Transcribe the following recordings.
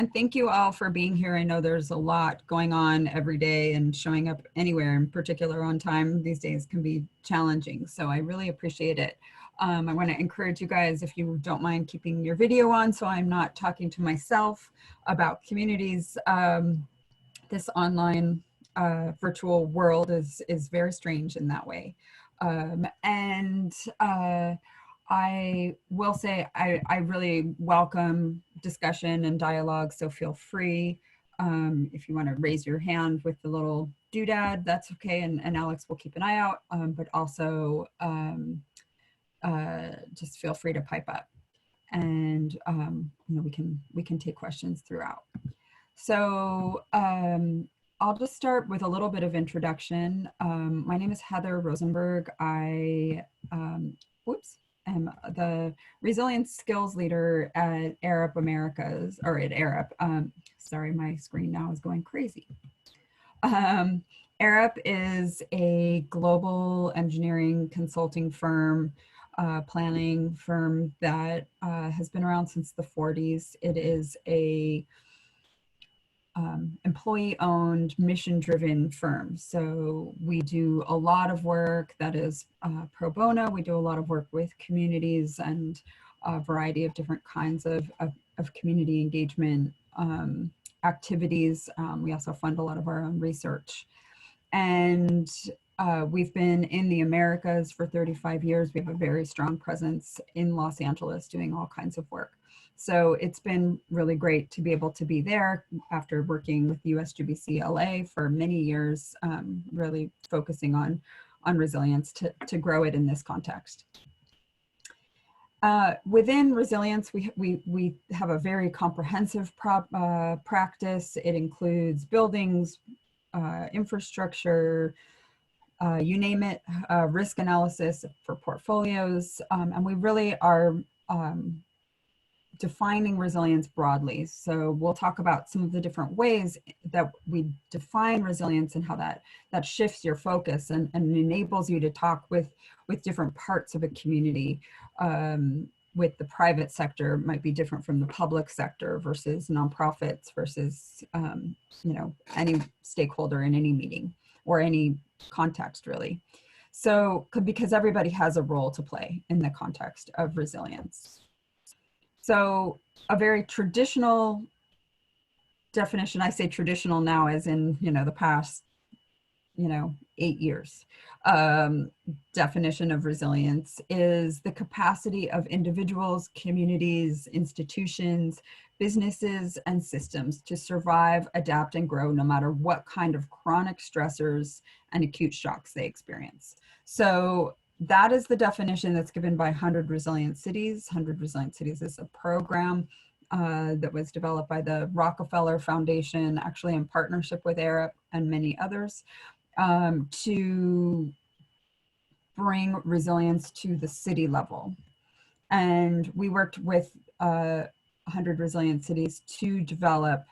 And thank you all for being here. I know there's a lot going on every day, and showing up anywhere, in particular on time these days, can be challenging. So I really appreciate it. I want to encourage you guys, if you don't mind, keeping your video on so I'm not talking to myself about communities. This online virtual world is very strange in that way. I will say I really welcome discussion and dialogue, so feel free. If you want to raise your hand with the little doodad, that's okay, and Alex will keep an eye out, but also just feel free to pipe up, and you know, we can take questions throughout. So I'll just start with a little bit of introduction. My name is Heather Rosenberg. I am the Resilience Skills Leader at ARUP Americas, or at ARUP. Sorry, my screen now is going crazy. ARUP is a global engineering consulting firm, planning firm that has been around since the 40s. It is a employee-owned, mission-driven firm. So we do a lot of work that is pro bono. We do a lot of work with communities and a variety of different kinds of community engagement activities. We also fund a lot of our own research. And we've been in the Americas for 35 years. We have a very strong presence in Los Angeles doing all kinds of work. So it's been really great to be able to be there after working with USGBC-LA for many years, really focusing on resilience to grow it in this context. Within resilience, we have a very comprehensive practice. It includes buildings, infrastructure, you name it, risk analysis for portfolios, and we really are defining resilience broadly. So we'll talk about some of the different ways that we define resilience and how that shifts your focus and enables you to talk with different parts of a community. With the private sector might be different from the public sector versus nonprofits versus you know, any stakeholder in any meeting or any context, really. So because everybody has a role to play in the context of resilience. So a very traditional definition, I say traditional now as in, you know, the past, you know, 8 years, definition of resilience is the capacity of individuals, communities, institutions, businesses, and systems to survive, adapt, and grow no matter what kind of chronic stressors and acute shocks they experience. So that is the definition that's given by 100 Resilient Cities. 100 Resilient Cities is a program that was developed by the Rockefeller Foundation, actually in partnership with ARUP and many others, to bring resilience to the city level. And we worked with 100 Resilient Cities to develop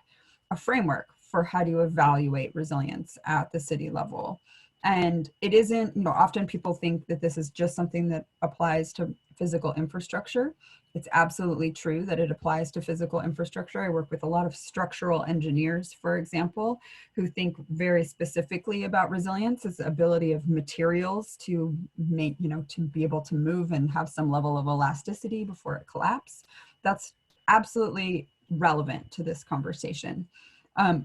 a framework for how to evaluate resilience at the city level. And it isn't, you know, often people think that this is just something that applies to physical infrastructure. It's absolutely true that it applies to physical infrastructure. I work with a lot of structural engineers, for example, who think very specifically about resilience as the ability of materials to make, you know, to be able to move and have some level of elasticity before it collapses. That's absolutely relevant to this conversation.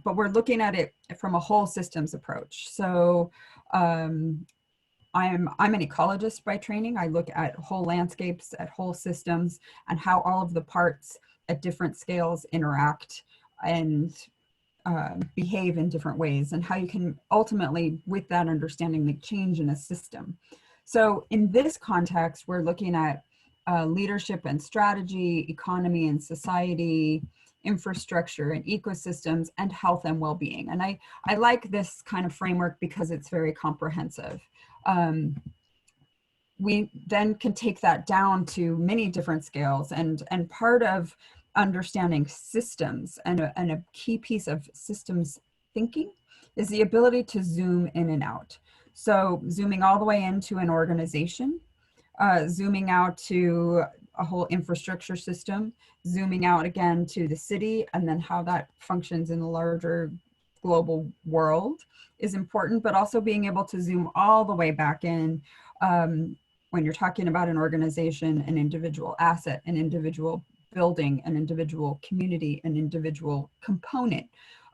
But we're looking at it from a whole systems approach. So I'm an ecologist by training. I look at whole landscapes, at whole systems, and how all of the parts at different scales interact and behave in different ways, and how you can ultimately, with that understanding, make change in a system. So in this context, we're looking at leadership and strategy, economy and society, infrastructure and ecosystems, and health and well-being. And I like this kind of framework because it's very comprehensive. We then can take that down to many different scales, and part of understanding systems and a key piece of systems thinking is the ability to zoom in and out. So zooming all the way into an organization, zooming out to a whole infrastructure system, zooming out again to the city and then how that functions in the larger global world is important, but also being able to zoom all the way back in when you're talking about an organization, an individual asset, an individual building, an individual community, an individual component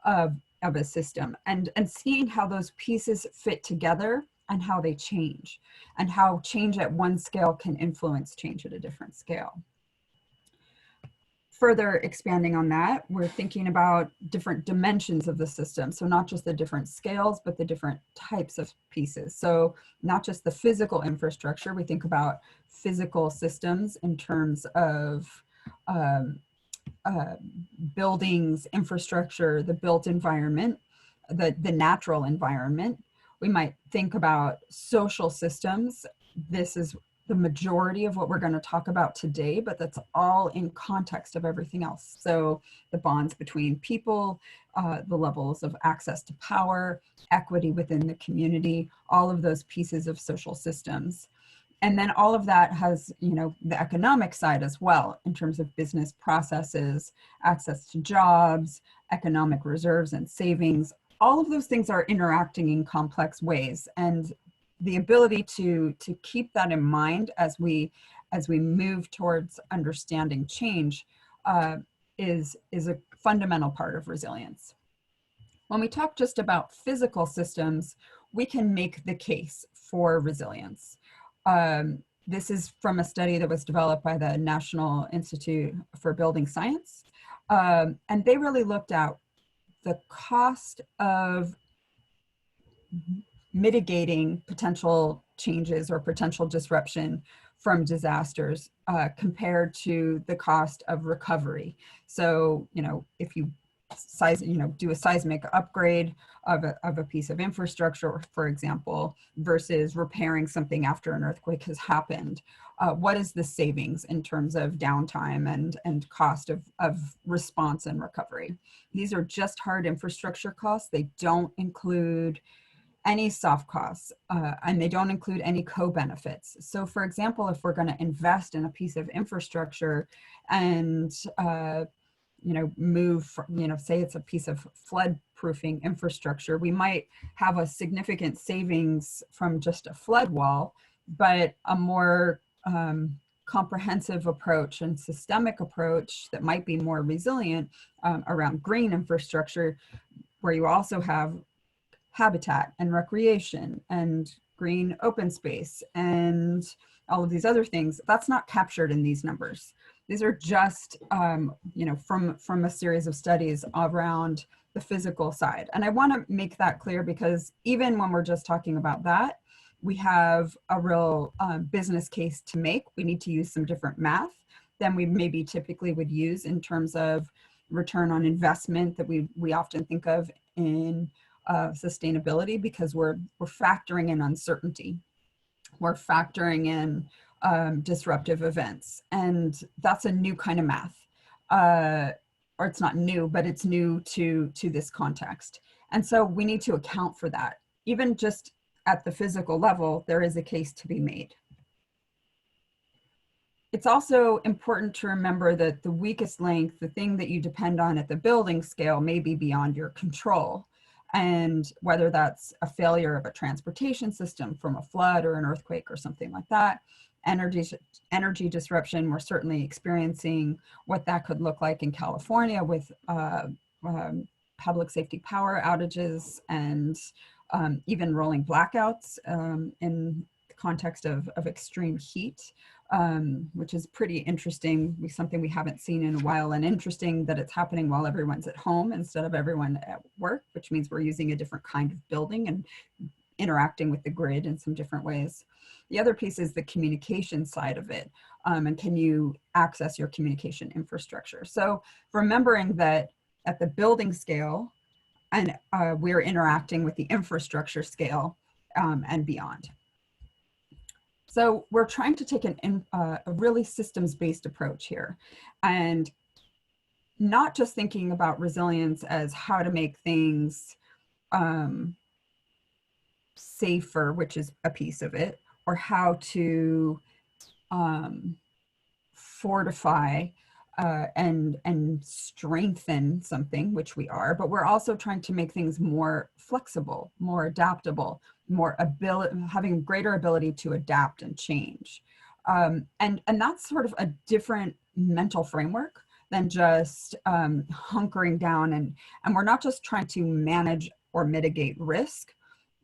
of a system, and seeing how those pieces fit together and how they change, and how change at one scale can influence change at a different scale. Further expanding on that, we're thinking about different dimensions of the system. So not just the different scales, but the different types of pieces. So not just the physical infrastructure, we think about physical systems in terms of buildings, infrastructure, the built environment, the natural environment. We might think about social systems. This is the majority of what we're going to talk about today, but that's all in context of everything else. So the bonds between people, the levels of access to power, equity within the community, all of those pieces of social systems. And then all of that has, you know, the economic side as well, in terms of business processes, access to jobs, economic reserves and savings. All of those things are interacting in complex ways. And the ability to keep that in mind as we move towards understanding change is a fundamental part of resilience. When we talk just about physical systems, we can make the case for resilience. This is from a study that was developed by the National Institute for Building Science. And they really looked at the cost of mitigating potential changes or potential disruption from disasters compared to the cost of recovery. So, you know, if you do a seismic upgrade of a piece of infrastructure, for example, versus repairing something after an earthquake has happened, what is the savings in terms of downtime and cost of response and recovery? These are just hard infrastructure costs. They don't include any soft costs, and they don't include any co-benefits. So for example, if we're going to invest in a piece of infrastructure and move from, say it's a piece of flood proofing infrastructure, we might have a significant savings from just a flood wall, but a more comprehensive approach and systemic approach that might be more resilient around green infrastructure, where you also have habitat and recreation and green open space and all of these other things, that's not captured in these numbers. These are just, from a series of studies around the physical side. And I want to make that clear because even when we're just talking about that, we have a real business case to make. We need to use some different math than we maybe typically would use in terms of return on investment that we often think of in sustainability, because we're factoring in uncertainty. We're factoring in disruptive events, and that's a new kind of math, or it's not new, but it's new to this context. And so we need to account for that. Even just at the physical level, there is a case to be made. It's also important to remember that the weakest link, the thing that you depend on at the building scale, may be beyond your control. And whether that's a failure of a transportation system from a flood or an earthquake or something like that, energy disruption, we're certainly experiencing what that could look like in California with public safety power outages and even rolling blackouts in the context of extreme heat, which is pretty interesting, something we haven't seen in a while, and interesting that it's happening while everyone's at home instead of everyone at work, which means we're using a different kind of building and interacting with the grid in some different ways. The other piece is the communication side of it, and can you access your communication infrastructure? So remembering that at the building scale, and we're interacting with the infrastructure scale and beyond. So we're trying to take a really systems-based approach here, and not just thinking about resilience as how to make things safer, which is a piece of it, or how to fortify and strengthen something, which we are, but we're also trying to make things more flexible, more adaptable, having greater ability to adapt and change. And that's sort of a different mental framework than just hunkering down. And we're not just trying to manage or mitigate risk.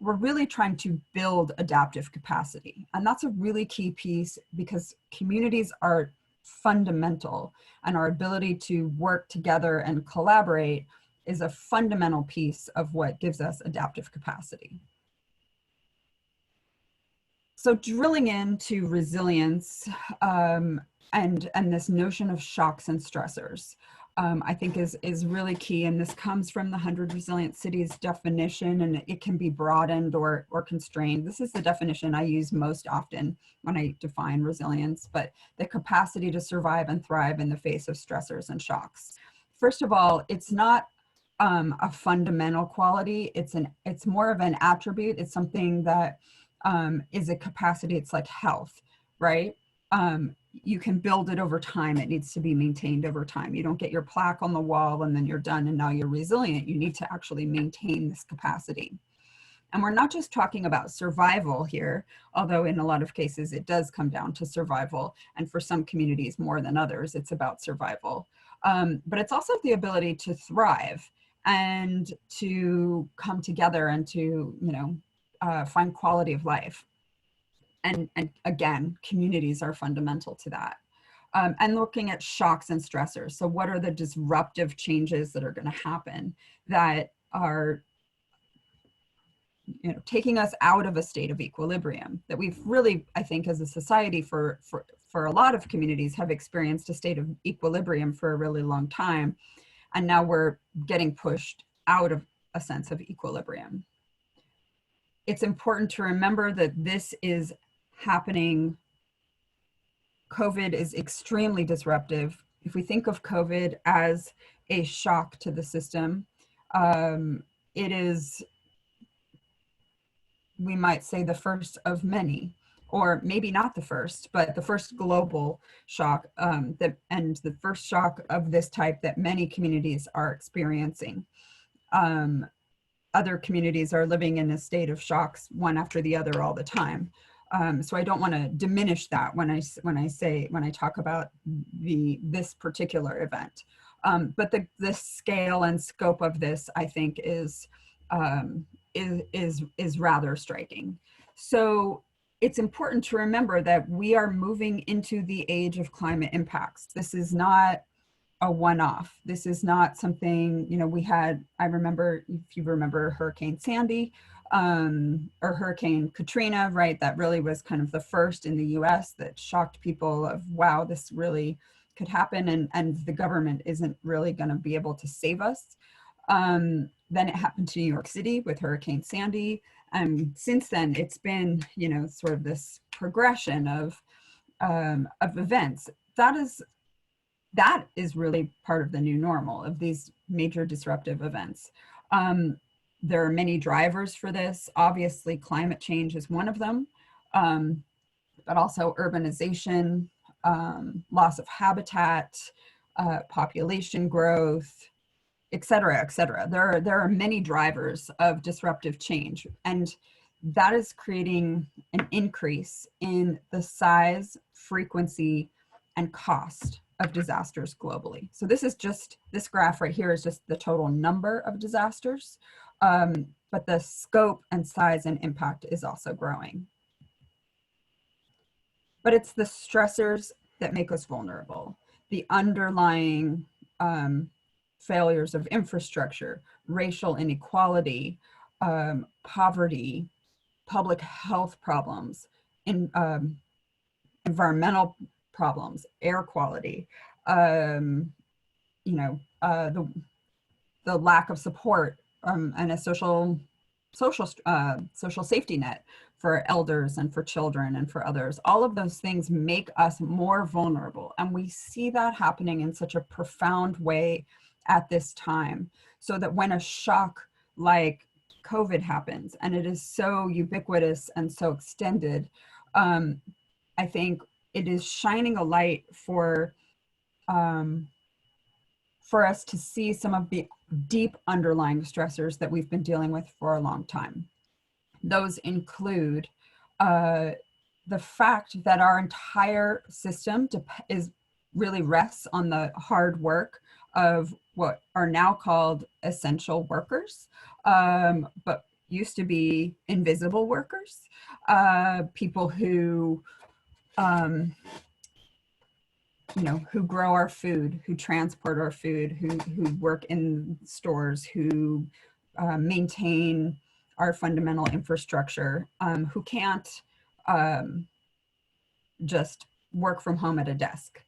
We're really trying to build adaptive capacity. And that's a really key piece, because communities are fundamental, and our ability to work together and collaborate is a fundamental piece of what gives us adaptive capacity. So drilling into resilience and this notion of shocks and stressors, I think is really key. And this comes from the 100 Resilient Cities definition, and it can be broadened or constrained. This is the definition I use most often when I define resilience, but the capacity to survive and thrive in the face of stressors and shocks. First of all, it's not a fundamental quality. It's more of an attribute. It's something that is a capacity. It's like health, right? You can build it over time. It needs to be maintained over time. You don't get your plaque on the wall and then you're done and now you're resilient. You need to actually maintain this capacity. And we're not just talking about survival here, although in a lot of cases it does come down to survival. And for some communities more than others, it's about survival. But it's also the ability to thrive and to come together and to, find quality of life. And again, communities are fundamental to that. And looking at shocks and stressors. So what are the disruptive changes that are going to happen that are taking us out of a state of equilibrium, that we've really, I think, as a society for a lot of communities have experienced a state of equilibrium for a really long time. And now we're getting pushed out of a sense of equilibrium. It's important to remember that this is happening. COVID is extremely disruptive. If we think of COVID as a shock to the system, it is, we might say, the first of many, or maybe not the first, but the first global shock, and the first shock of this type that many communities are experiencing. Other communities are living in a state of shocks one after the other all the time. So I don't want to diminish that when I talk about this particular event. But the scale and scope of this, I think, is rather striking. So it's important to remember that we are moving into the age of climate impacts. This is not a one-off. This is not something, we had, I remember, if you remember Hurricane Sandy, or Hurricane Katrina, right? That really was kind of the first in the US that shocked people of, wow, this really could happen, and the government isn't really going to be able to save us. Then it happened to New York City with Hurricane Sandy. And since then, it's been, sort of this progression of events. That is really part of the new normal of these major disruptive events. There are many drivers for this. Obviously, climate change is one of them, but also urbanization, loss of habitat, population growth, et cetera, et cetera. There are many drivers of disruptive change, and that is creating an increase in the size, frequency, and cost of disasters globally. So this graph right here is just the total number of disasters, but the scope and size and impact is also growing. But it's the stressors that make us vulnerable, the underlying failures of infrastructure, racial inequality, poverty, public health problems, environmental problems, air quality, the lack of support and a social safety net for elders and for children and for others. All of those things make us more vulnerable, and we see that happening in such a profound way at this time, so that when a shock like COVID happens, and it is so ubiquitous and so extended, I think it is shining a light for us to see some of the deep underlying stressors that we've been dealing with for a long time. Those include the fact that our entire system really rests on the hard work of what are now called essential workers, but used to be invisible workers, people who who grow our food, who transport our food, who work in stores, who maintain our fundamental infrastructure, who can't just work from home at a desk,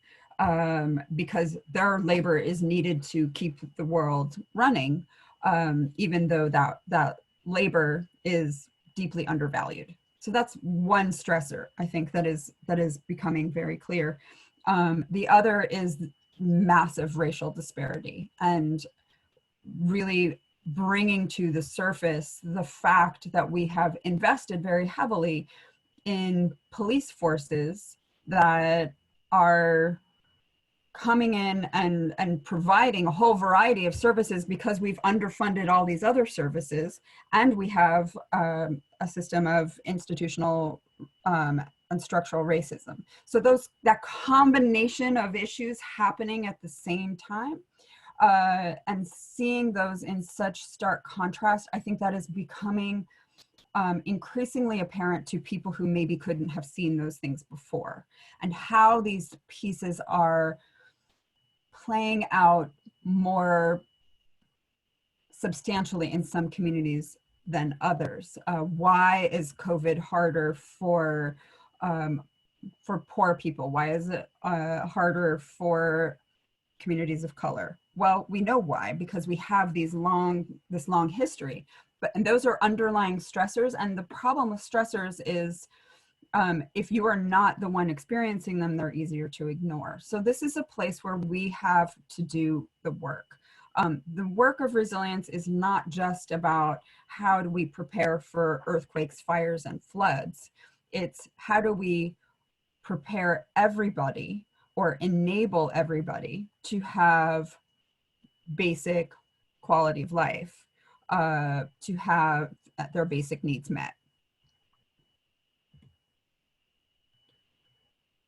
because their labor is needed to keep the world running, even though that labor is deeply undervalued. So that's one stressor, I think, that is becoming very clear. The other is massive racial disparity, and really bringing to the surface the fact that we have invested very heavily in police forces that are coming in and providing a whole variety of services because we've underfunded all these other services, and we have a system of institutional and structural racism. So that combination of issues happening at the same time, and seeing those in such stark contrast, I think that is becoming increasingly apparent to people who maybe couldn't have seen those things before, and how these pieces are playing out more substantially in some communities than others. Why is COVID harder for poor people? Why is it harder for communities of color? Well, we know why, because we have this long history. And those are underlying stressors. And the problem with stressors is, if you are not the one experiencing them, they're easier to ignore. So this is a place where we have to do the work. The work of resilience is not just about how do we prepare for earthquakes, fires, and floods. It's how do we prepare everybody or enable everybody to have basic quality of life, to have their basic needs met.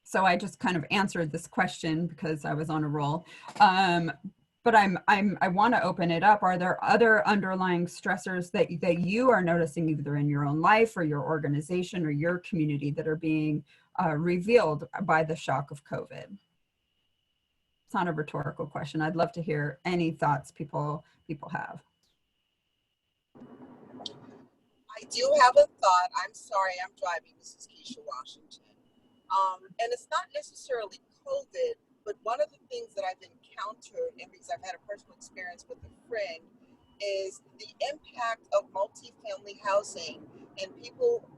So I just kind of answered this question because I was on a roll. But I want to open it up. Are there other underlying stressors that you are noticing either in your own life or your organization or your community that are being revealed by the shock of COVID? It's not a rhetorical question. I'd love to hear any thoughts people have. I do have a thought. I'm sorry, I'm driving. This is Keisha Washington. And it's not necessarily COVID, but one of the things that I've encountered, and because I've had a personal experience with a friend, is the impact of multifamily housing and people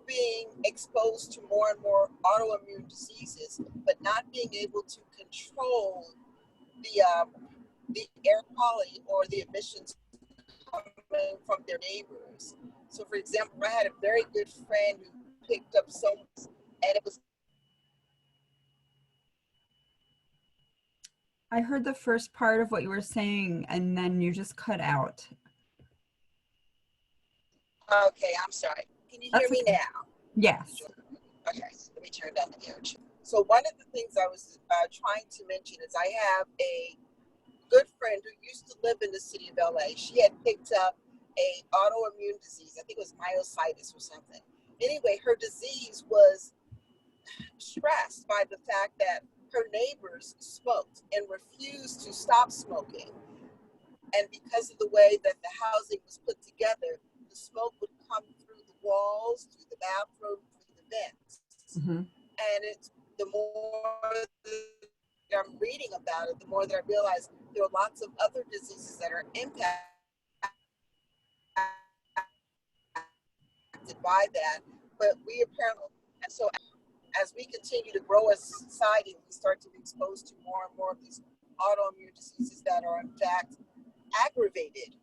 being exposed to more and more autoimmune diseases, but not being able to control the air quality or the emissions coming from their neighbors. So, for example, I had a very good friend who picked up some, and it was. I heard the first part of what you were saying, and then you just cut out. Okay, I'm sorry. Can you hear me now? Yes. Okay, let me turn down the air. So one of the things I was trying to mention is I have a good friend who used to live in the city of LA. She had picked up a autoimmune disease. I think it was myositis or something. Anyway, her disease was stressed by the fact that her neighbors smoked and refused to stop smoking. And because of the way that the housing was put together, the smoke would come through the walls, through the bathroom, through the vents. Mm-hmm. And it's the more that I'm reading about it, the more that I realize there are lots of other diseases that are impacted by that. But we apparently, and so as we continue to grow as a society, we start to be exposed to more and more of these autoimmune diseases that are in fact aggravated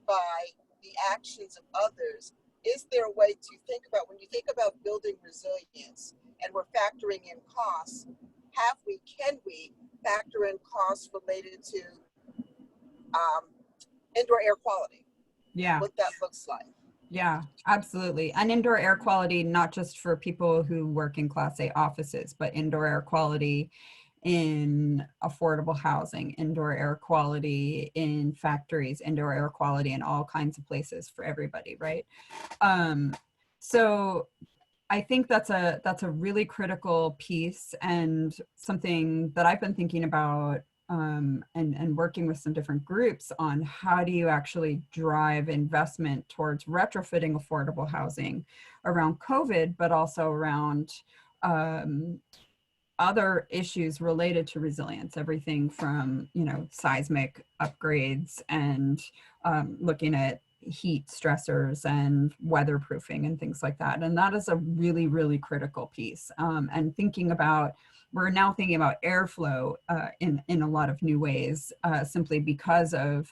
by the actions of others. Is there a way to think about, when you think about building resilience, and we're factoring in costs, can we factor in costs related to indoor air quality? Yeah. What that looks like. Yeah, absolutely. And indoor air quality, not just for people who work in Class A offices, but indoor air quality in affordable housing, indoor air quality in factories, indoor air quality in all kinds of places for everybody, right? So I think that's a really critical piece, and something that I've been thinking about and working with some different groups on. How do you actually drive investment towards retrofitting affordable housing around COVID, but also around other issues related to resilience, everything from, you know, seismic upgrades and looking at heat stressors and weatherproofing and things like that. And that is a really, really critical piece. And thinking about, we're now thinking about airflow in a lot of new ways, simply because of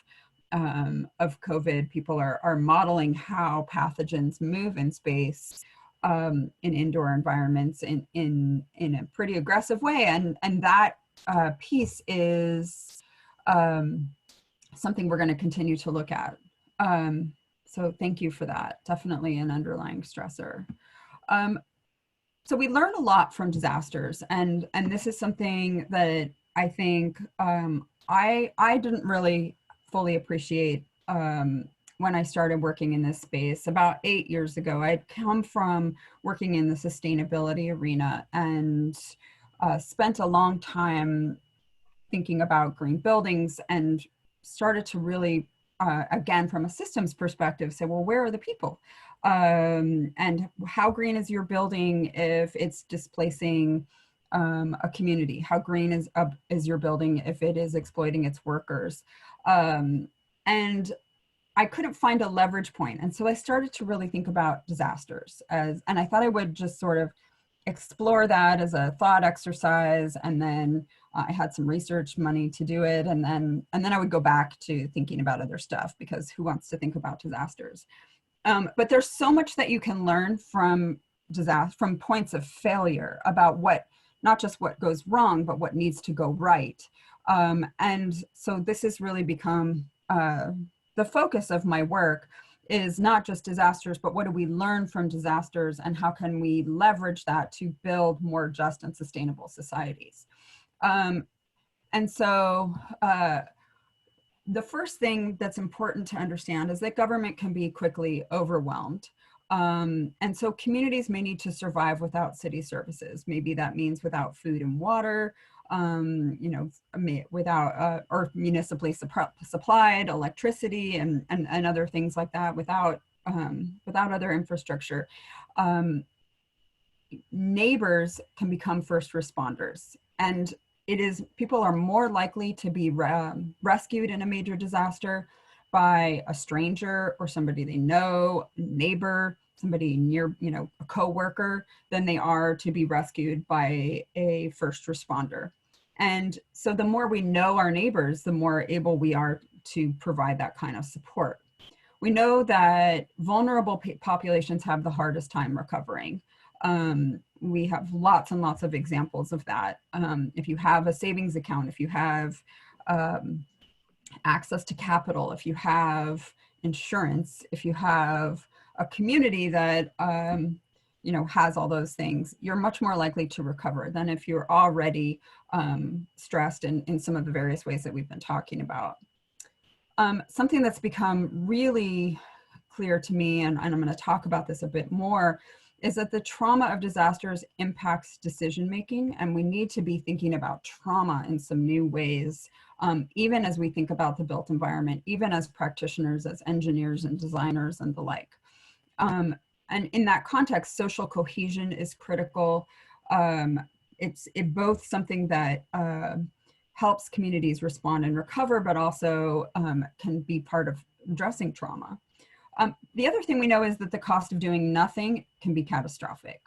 COVID. People are modeling how pathogens move in space in indoor environments in a pretty aggressive way. And that piece is something we're going to continue to look at. So thank you for that. Definitely an underlying stressor. So we learn a lot from disasters, and this is something that I think I didn't really fully appreciate when I started working in this space about 8 years ago. I'd come from working in the sustainability arena and spent a long time thinking about green buildings, and started to really, again, from a systems perspective, say, well, where are the people? And how green is your building if it's displacing a community? How green is your building if it is exploiting its workers? And I couldn't find a leverage point. And so I started to really think about disasters and I thought I would just sort of explore that as a thought exercise. And then I had some research money to do it. And then I would go back to thinking about other stuff, because who wants to think about disasters? But there's so much that you can learn from from points of failure, about not just what goes wrong, but what needs to go right. And so this has really become the focus of my work, is not just disasters, but what do we learn from disasters, and how can we leverage that to build more just and sustainable societies? And so the first thing that's important to understand is that government can be quickly overwhelmed. And so communities may need to survive without city services. Maybe that means without food and water, you know, without or municipally supplied electricity and other things like that, without other infrastructure. Neighbors can become first responders, and people are more likely to be rescued in a major disaster by a stranger or somebody they know, a neighbor, somebody near, you know, a coworker, than they are to be rescued by a first responder. And so the more we know our neighbors, the more able we are to provide that kind of support. We know that vulnerable populations have the hardest time recovering. We have lots and lots of examples of that. If you have a savings account, if you have access to capital, if you have insurance, if you have a community that you know, has all those things, you're much more likely to recover than if you're already stressed in some of the various ways that we've been talking about. Something that's become really clear to me, and I'm going to talk about this a bit more, is that the trauma of disasters impacts decision-making, and we need to be thinking about trauma in some new ways, even as we think about the built environment, even as practitioners, as engineers and designers and the like. And in that context, social cohesion is critical. It's both something that helps communities respond and recover, but also can be part of addressing trauma. The other thing we know is that the cost of doing nothing can be catastrophic.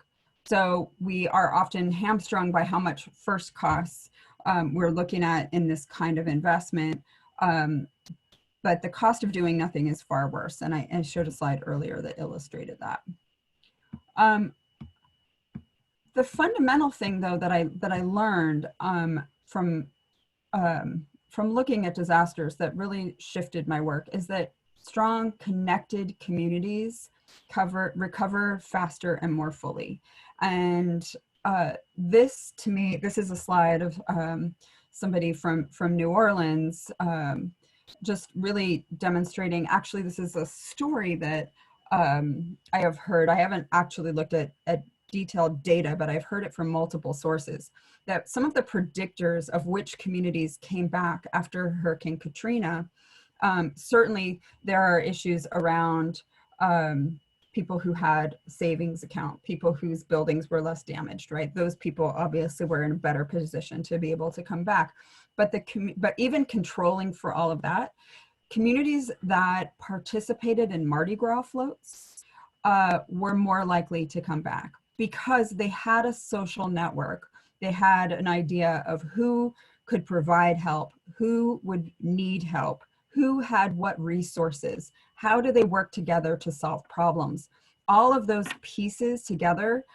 So we are often hamstrung by how much first costs we're looking at in this kind of investment. But the cost of doing nothing is far worse. And I showed a slide earlier that illustrated that. the fundamental thing though that I learned from looking at disasters that really shifted my work is that strong connected communities recover faster and more fully. And this to me, this is a slide of somebody from New Orleans, just really demonstrating, actually this is a story that I have heard. I haven't actually looked at detailed data, but I've heard it from multiple sources, that some of the predictors of which communities came back after Hurricane Katrina, certainly there are issues around people who had savings account, people whose buildings were less damaged, right? Those people obviously were in a better position to be able to come back. But but even controlling for all of that, communities that participated in Mardi Gras floats were more likely to come back because they had a social network. They had an idea of who could provide help, who would need help, who had what resources, how do they work together to solve problems. All of those pieces together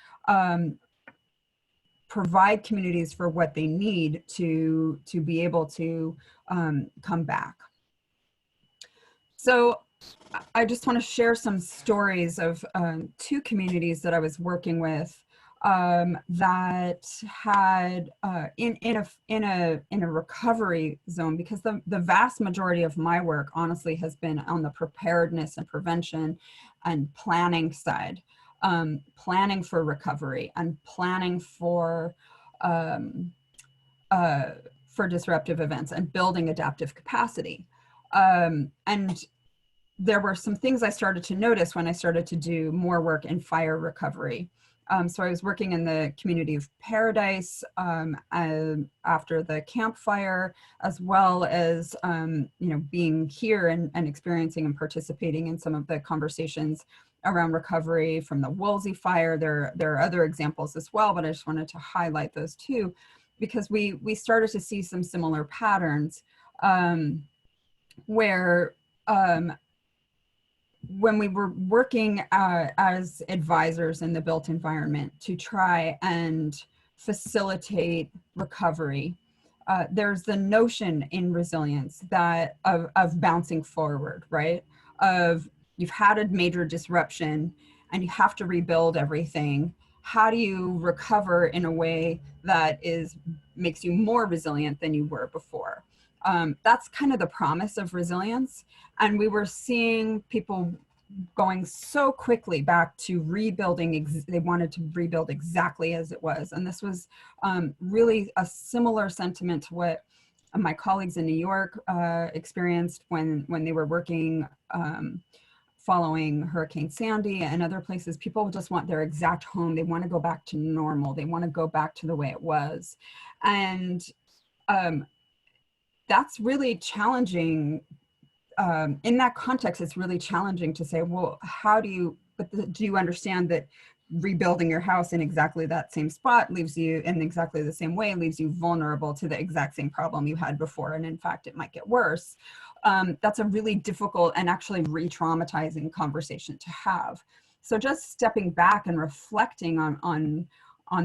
provide communities for what they need to be able to come back. So I just want to share some stories of two communities that I was working with that had in a recovery zone, because the vast majority of my work honestly has been on the preparedness and prevention and planning side, planning for recovery and planning for disruptive events and building adaptive capacity. And there were some things I started to notice when I started to do more work in fire recovery. So I was working in the community of Paradise after the campfire, as well as being here and experiencing and participating in some of the conversations around recovery from the Woolsey fire. There are other examples as well, but I just wanted to highlight those two because we started to see some similar patterns where when we were working as advisors in the built environment to try and facilitate recovery, there's the notion in resilience that of bouncing forward, right? Of you've had a major disruption and you have to rebuild everything. How do you recover in a way that makes you more resilient than you were before? That's kind of the promise of resilience. And we were seeing people going so quickly back to rebuilding. They wanted to rebuild exactly as it was. And this was really a similar sentiment to what my colleagues in New York experienced when they were working following Hurricane Sandy and other places. People just want their exact home. They want to go back to normal. They want to go back to the way it was. And that's really challenging. In that context, it's really challenging to say, well, do you understand that rebuilding your house in exactly that same spot leaves you in exactly the same way, leaves you vulnerable to the exact same problem you had before. And in fact, it might get worse. That's a really difficult and actually re-traumatizing conversation to have. So just stepping back and reflecting on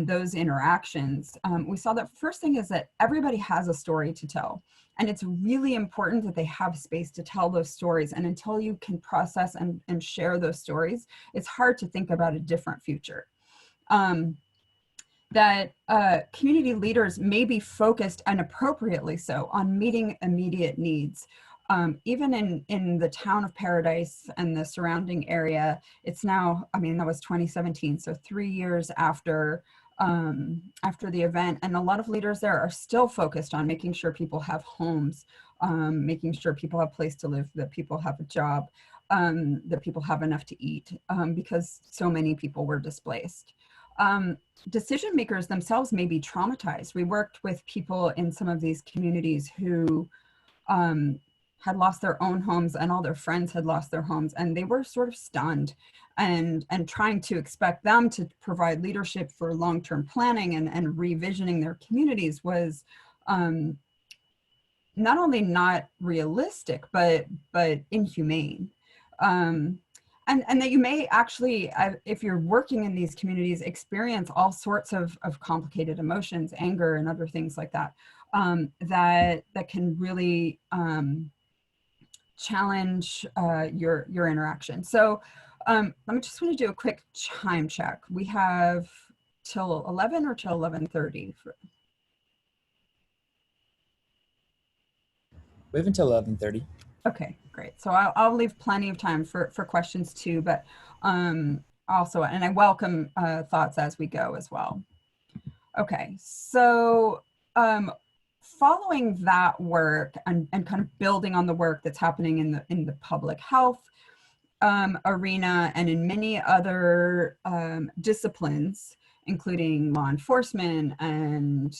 those interactions, we saw that first thing is that everybody has a story to tell. And it's really important that they have space to tell those stories. And until you can process and share those stories, it's hard to think about a different future. That community leaders may be focused, and appropriately so, on meeting immediate needs. Even in the town of Paradise and the surrounding area, it's now, I mean, that was 2017, so 3 years after the event, and a lot of leaders there are still focused on making sure people have homes, making sure people have a place to live, that people have a job, that people have enough to eat, because so many people were displaced. Decision makers themselves may be traumatized. We worked with people in some of these communities who had lost their own homes, and all their friends had lost their homes, and they were sort of stunned, and trying to expect them to provide leadership for long-term planning and revisioning their communities was not only not realistic, but inhumane. and that you may actually, if you're working in these communities, experience all sorts of complicated emotions, anger and other things like that, that can really challenge your interaction. So let me just want to do a quick chime check. We have till 11 or till 11:30? We have until 11:30. Okay, great. So I'll leave plenty of time for questions too, but also, and I welcome thoughts as we go as well. Okay, so following that work and kind of building on the work that's happening in the public health arena and in many other disciplines, including law enforcement and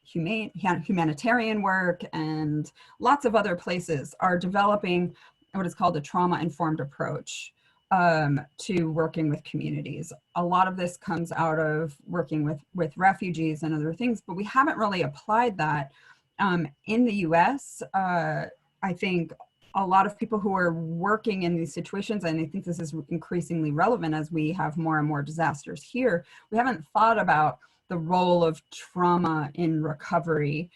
humanitarian work and lots of other places, are developing what is called a trauma-informed approach to working with communities. A lot of this comes out of working with refugees and other things, but we haven't really applied that in the US. I think a lot of people who are working in these situations, and I think this is increasingly relevant as we have more and more disasters here, we haven't thought about the role of trauma in recovery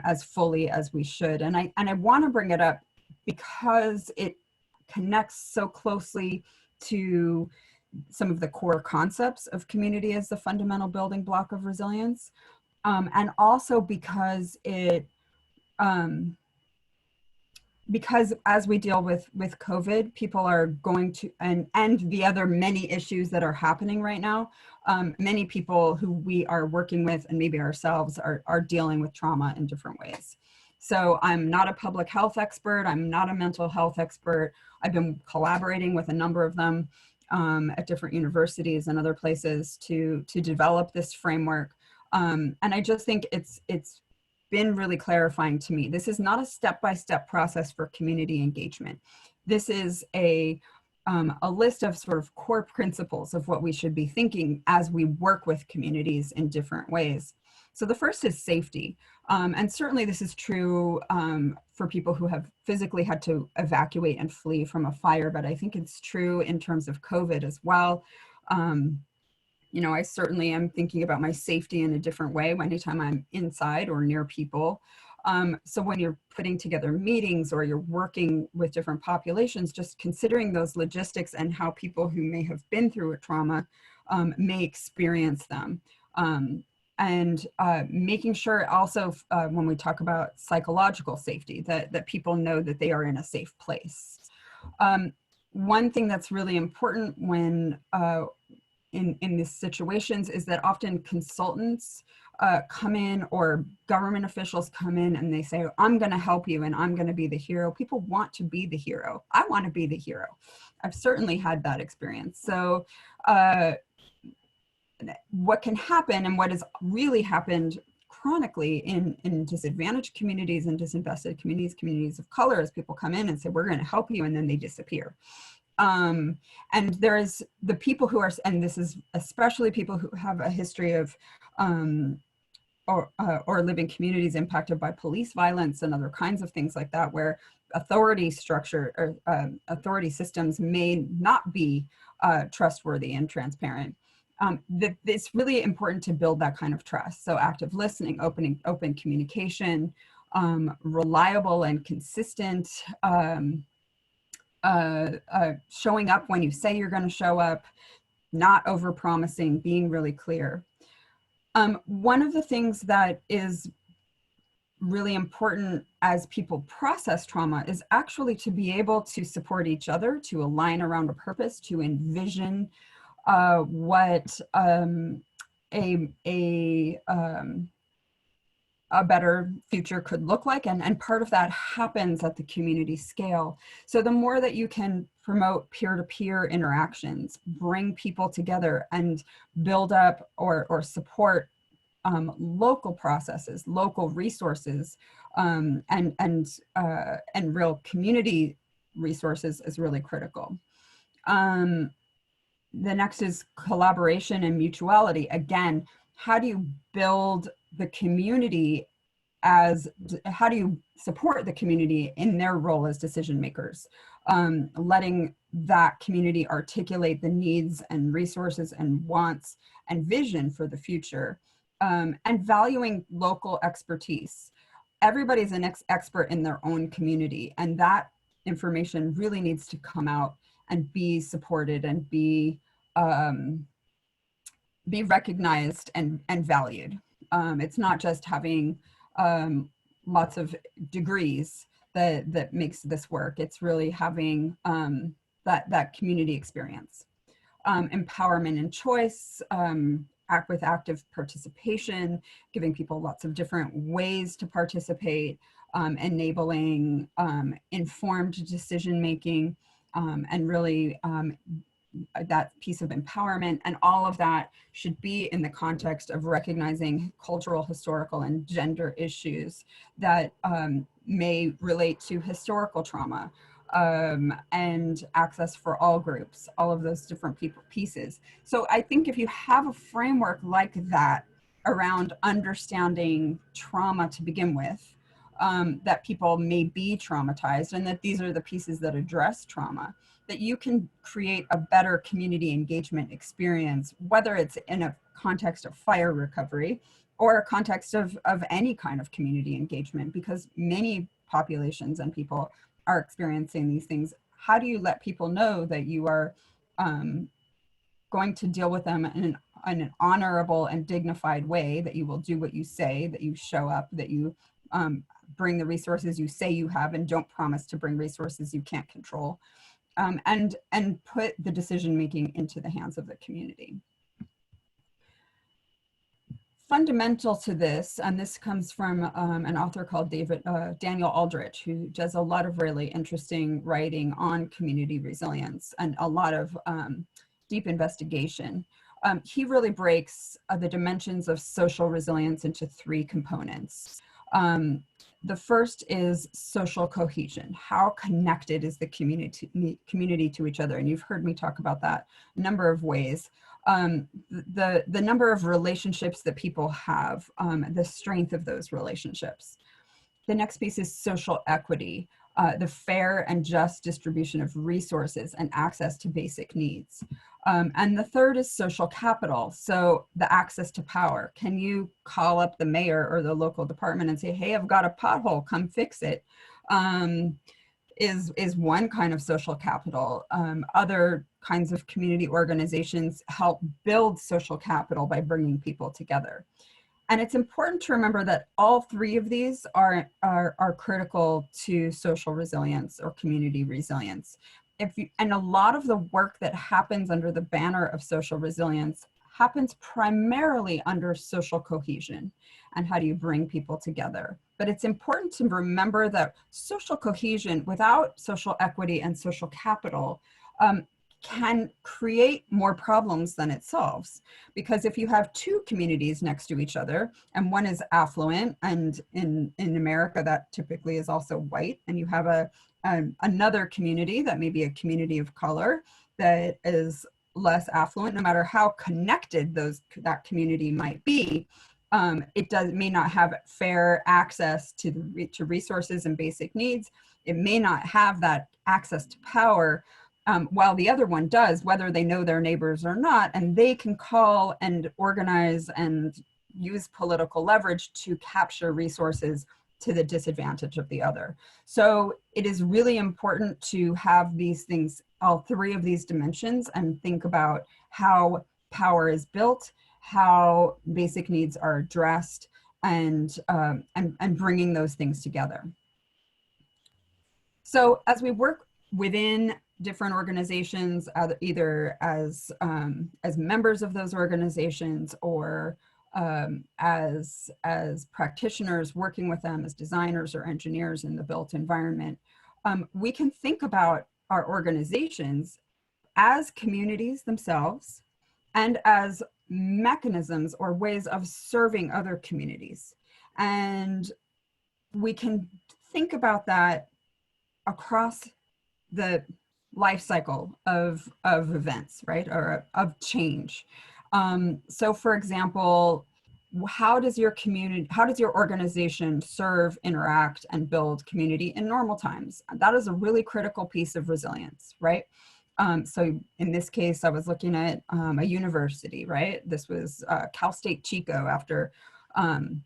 as fully as we should. And I want to bring it up because it connects so closely to some of the core concepts of community as the fundamental building block of resilience. And also because it, because as we deal with COVID, people are going to, and the other many issues that are happening right now, many people who we are working with and maybe ourselves are dealing with trauma in different ways. So I'm not a public health expert. I'm not a mental health expert. I've been collaborating with a number of them at different universities and other places to develop this framework. And I just think it's been really clarifying to me. This is not a step-by-step process for community engagement. This is a list of sort of core principles of what we should be thinking as we work with communities in different ways. So the first is safety. And certainly this is true for people who have physically had to evacuate and flee from a fire, but I think it's true in terms of COVID as well. You know, I certainly am thinking about my safety in a different way anytime I'm inside or near people. So when you're putting together meetings or you're working with different populations, just considering those logistics and how people who may have been through a trauma may experience them. And making sure also when we talk about psychological safety, that people know that they are in a safe place. One thing that's really important when in these situations is that often consultants come in or government officials come in and they say, I'm going to help you and I'm going to be the hero. People want to be the hero. I want to be the hero. I've certainly had that experience. So what can happen and what has really happened chronically in disadvantaged communities and disinvested communities, communities of color, is people come in and say, we're going to help you, and then they disappear. And there's the people who are, and this is especially people who have a history of or live in communities impacted by police violence and other kinds of things like that, where authority structure or authority systems may not be trustworthy and transparent. It's really important to build that kind of trust. So active listening, open communication, reliable and consistent showing up when you say you're going to show up, not over-promising, being really clear. One of the things that is really important as people process trauma is actually to be able to support each other, to align around a purpose, to envision what a better future could look like. And part of that happens at the community scale. So the more that you can promote peer-to-peer interactions, bring people together and build up or support local processes, local resources, and real community resources is really critical. The next is collaboration and mutuality. Again, how do you build the community as, how do you support the community in their role as decision makers? Letting that community articulate the needs and resources and wants and vision for the future, and valuing local expertise. Everybody's an expert in their own community, and that information really needs to come out and be supported and be recognized and valued. It's not just having lots of degrees that makes this work. It's really having that community experience. Empowerment and choice, act with active participation, giving people lots of different ways to participate, enabling informed decision making, and really that piece of empowerment. And all of that should be in the context of recognizing cultural, historical, and gender issues that may relate to historical trauma, and access for all groups, all of those different pieces. So I think if you have a framework like that around understanding trauma to begin with, that people may be traumatized, and that these are the pieces that address trauma, that you can create a better community engagement experience, whether it's in a context of fire recovery or a context of any kind of community engagement, because many populations and people are experiencing these things. How do you let people know that you are going to deal with them in an honorable and dignified way, that you will do what you say, that you show up, that you bring the resources you say you have and don't promise to bring resources you can't control, and put the decision making into the hands of the community. Fundamental to this, and this comes from an author called Daniel Aldrich, who does a lot of really interesting writing on community resilience and a lot of deep investigation. He really breaks the dimensions of social resilience into three components. The first is social cohesion. How connected is the community to each other? And you've heard me talk about that a number of ways. The number of relationships that people have, the strength of those relationships. The next piece is social equity, the fair and just distribution of resources and access to basic needs. And the third is social capital, so the access to power. Can you call up the mayor or the local department and say, hey, I've got a pothole, come fix it? Is one kind of social capital. Other kinds of community organizations help build social capital by bringing people together. And it's important to remember that all three of these are critical to social resilience or community resilience. And a lot of the work that happens under the banner of social resilience happens primarily under social cohesion and how do you bring people together. But it's important to remember that social cohesion without social equity and social capital can create more problems than it solves. Because if you have two communities next to each other, and one is affluent, and in America that typically is also white, and you have another community that may be a community of color that is less affluent, no matter how connected that community might be, it may not have fair access to resources and basic needs. It may not have that access to power, while the other one does, whether they know their neighbors or not, and they can call and organize and use political leverage to capture resources to the disadvantage of the other. So it is really important to have these things, all three of these dimensions, and think about how power is built, how basic needs are addressed, and bringing those things together. So as we work within different organizations, either as members of those organizations or as practitioners working with them as designers or engineers in the built environment, we can think about our organizations as communities themselves and as mechanisms or ways of serving other communities. And we can think about that across the life cycle of events, right, or of change. So for example, how does your community, how does your organization serve, interact, and build community in normal times? That is a really critical piece of resilience, right? So in this case, I was looking at a university, right? This was Cal State Chico um,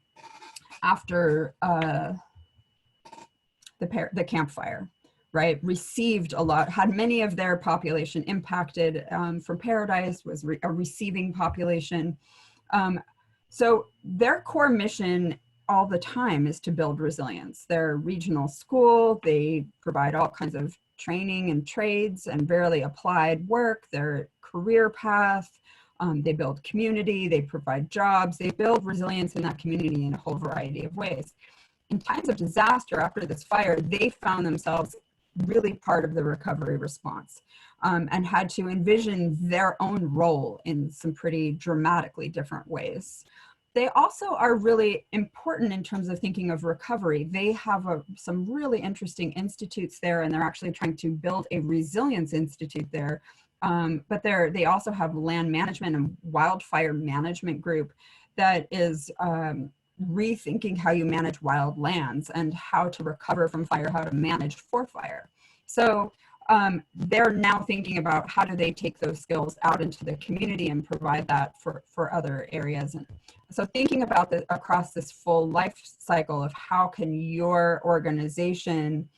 after the campfire, right? Received a lot, had many of their population impacted from Paradise, was a receiving population. So their core mission all the time is to build resilience. They're a regional school. They provide all kinds of training and trades and barely applied work, their career path. They build community, they provide jobs, they build resilience in that community in a whole variety of ways. In times of disaster after this fire, they found themselves really part of the recovery response and had to envision their own role in some pretty dramatically different ways. They also are really important in terms of thinking of recovery. They have some really interesting institutes there, and they're actually trying to build a resilience institute there. But they also have land management and wildfire management group that is rethinking how you manage wild lands and how to recover from fire, how to manage for fire. So they're now thinking about how do they take those skills out into the community and provide that for other areas. And so thinking about across this full life cycle of how can your organization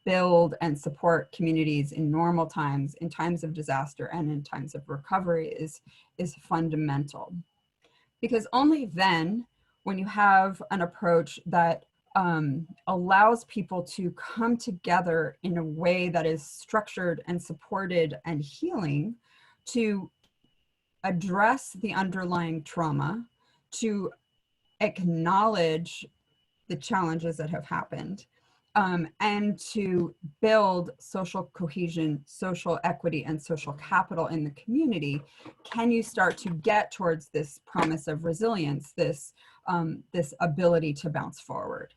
build and support communities in normal times, in times of disaster, and in times of recovery is fundamental. Because only then, when you have an approach that allows people to come together in a way that is structured and supported and healing to address the underlying trauma, to acknowledge the challenges that have happened, and to build social cohesion, social equity, and social capital in the community, can you start to get towards this promise of resilience, this ability to bounce forward.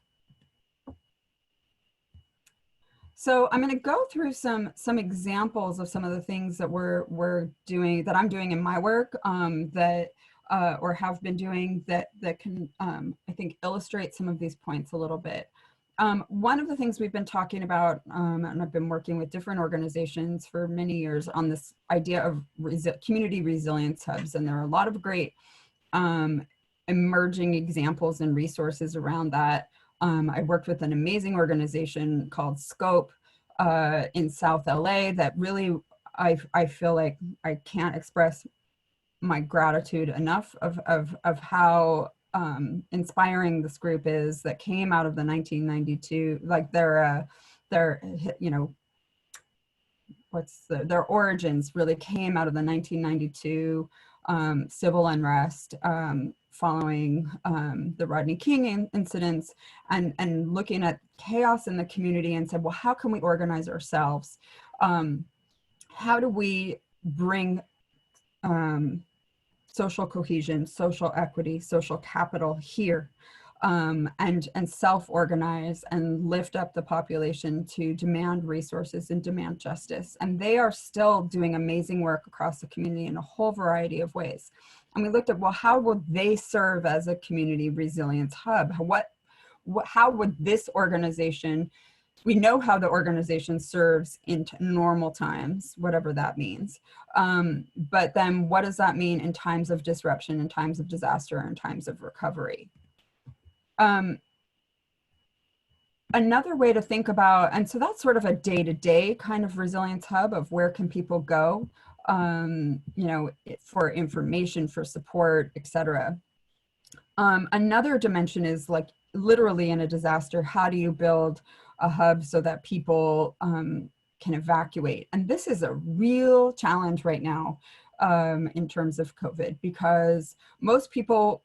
So I'm going to go through some examples of some of the things that we're doing, that I'm doing in my work, or have been doing that can I think illustrate some of these points a little bit. One of the things we've been talking about, and I've been working with different organizations for many years on this idea of community resilience hubs, and there are a lot of great emerging examples and resources around that. I worked with an amazing organization called Scope in South LA that really, I feel like I can't express my gratitude enough of how inspiring this group is, that came out of the 1992, like their you know, their origins really came out of the 1992 civil unrest following the Rodney King incidents, and looking at chaos in the community and said, well, how can we organize ourselves? How do we bring social cohesion, social equity, social capital here, and self-organize and lift up the population to demand resources and demand justice. And they are still doing amazing work across the community in a whole variety of ways. And we looked at, well, how will they serve as a community resilience hub? How would this organization, we know how the organization serves in normal times, whatever that means. But then what does that mean in times of disruption, in times of disaster, in times of recovery? Another way to think about, and so that's sort of a day-to-day kind of resilience hub of where can people go, you know, for information, for support, etc. Another dimension is like literally in a disaster, how do you build a hub so that people can evacuate? And this is a real challenge right now in terms of COVID, because most people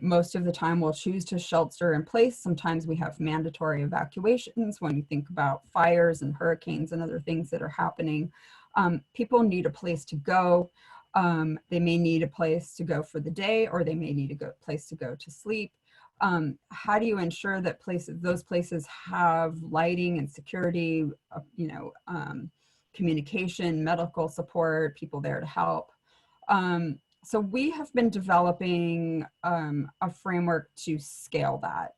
most of the time will choose to shelter in place. Sometimes we have mandatory evacuations when you think about fires and hurricanes and other things that are happening. People need a place to go. They may need a place to go for the day, or they may need a place to go to sleep. How do you ensure that those places have lighting and security, you know, communication, medical support, people there to help? So we have been developing a framework to scale that.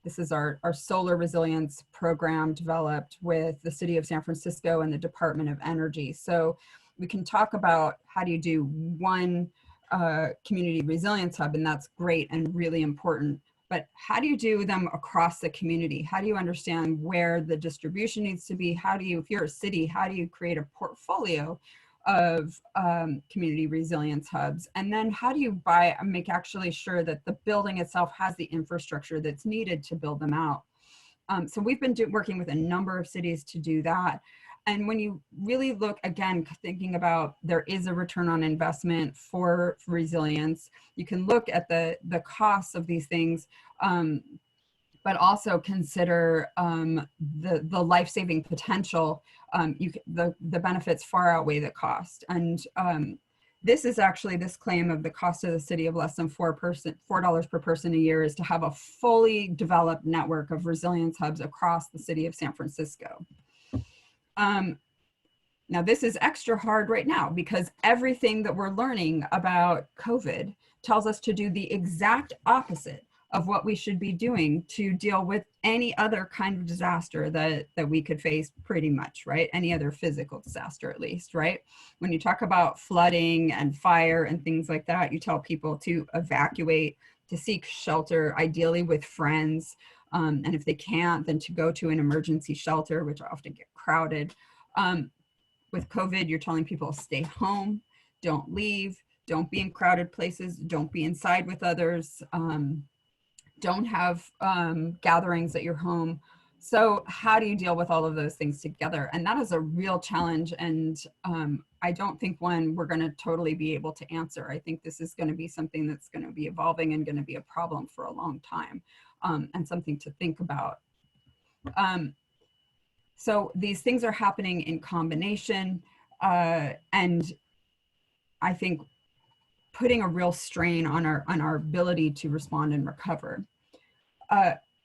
This is our solar resilience program developed with the City of San Francisco and the Department of Energy. So we can talk about how do you do one community resilience hub, and that's great and really important. But how do you do them across the community? How do you understand where the distribution needs to be? How do you, if you're a city, how do you create a portfolio of community resilience hubs? And then how do you make actually sure that the building itself has the infrastructure that's needed to build them out? So we've been working with a number of cities to do that. And when you really look, again, thinking about there is a return on investment for resilience, you can look at the costs of these things, but also consider the life-saving potential. The benefits far outweigh the cost. And this is actually, this claim of the cost of the city of less than $4 per person a year is to have a fully developed network of resilience hubs across the city of San Francisco. Now this is extra hard right now because everything that we're learning about COVID tells us to do the exact opposite of what we should be doing to deal with any other kind of disaster that we could face, pretty much, right? Any other physical disaster, at least, right? When you talk about flooding and fire and things like that, you tell people to evacuate, to seek shelter, ideally with friends. And if they can't, then to go to an emergency shelter, which often get crowded. With COVID, you're telling people stay home, don't leave, don't be in crowded places, don't be inside with others, don't have gatherings at your home. So how do you deal with all of those things together? And that is a real challenge. And I don't think one we're going to totally be able to answer. I think this is going to be something that's going to be evolving and going to be a problem for a long time, and something to think about. So these things are happening in combination, and I think putting a real strain on our ability to respond and recover.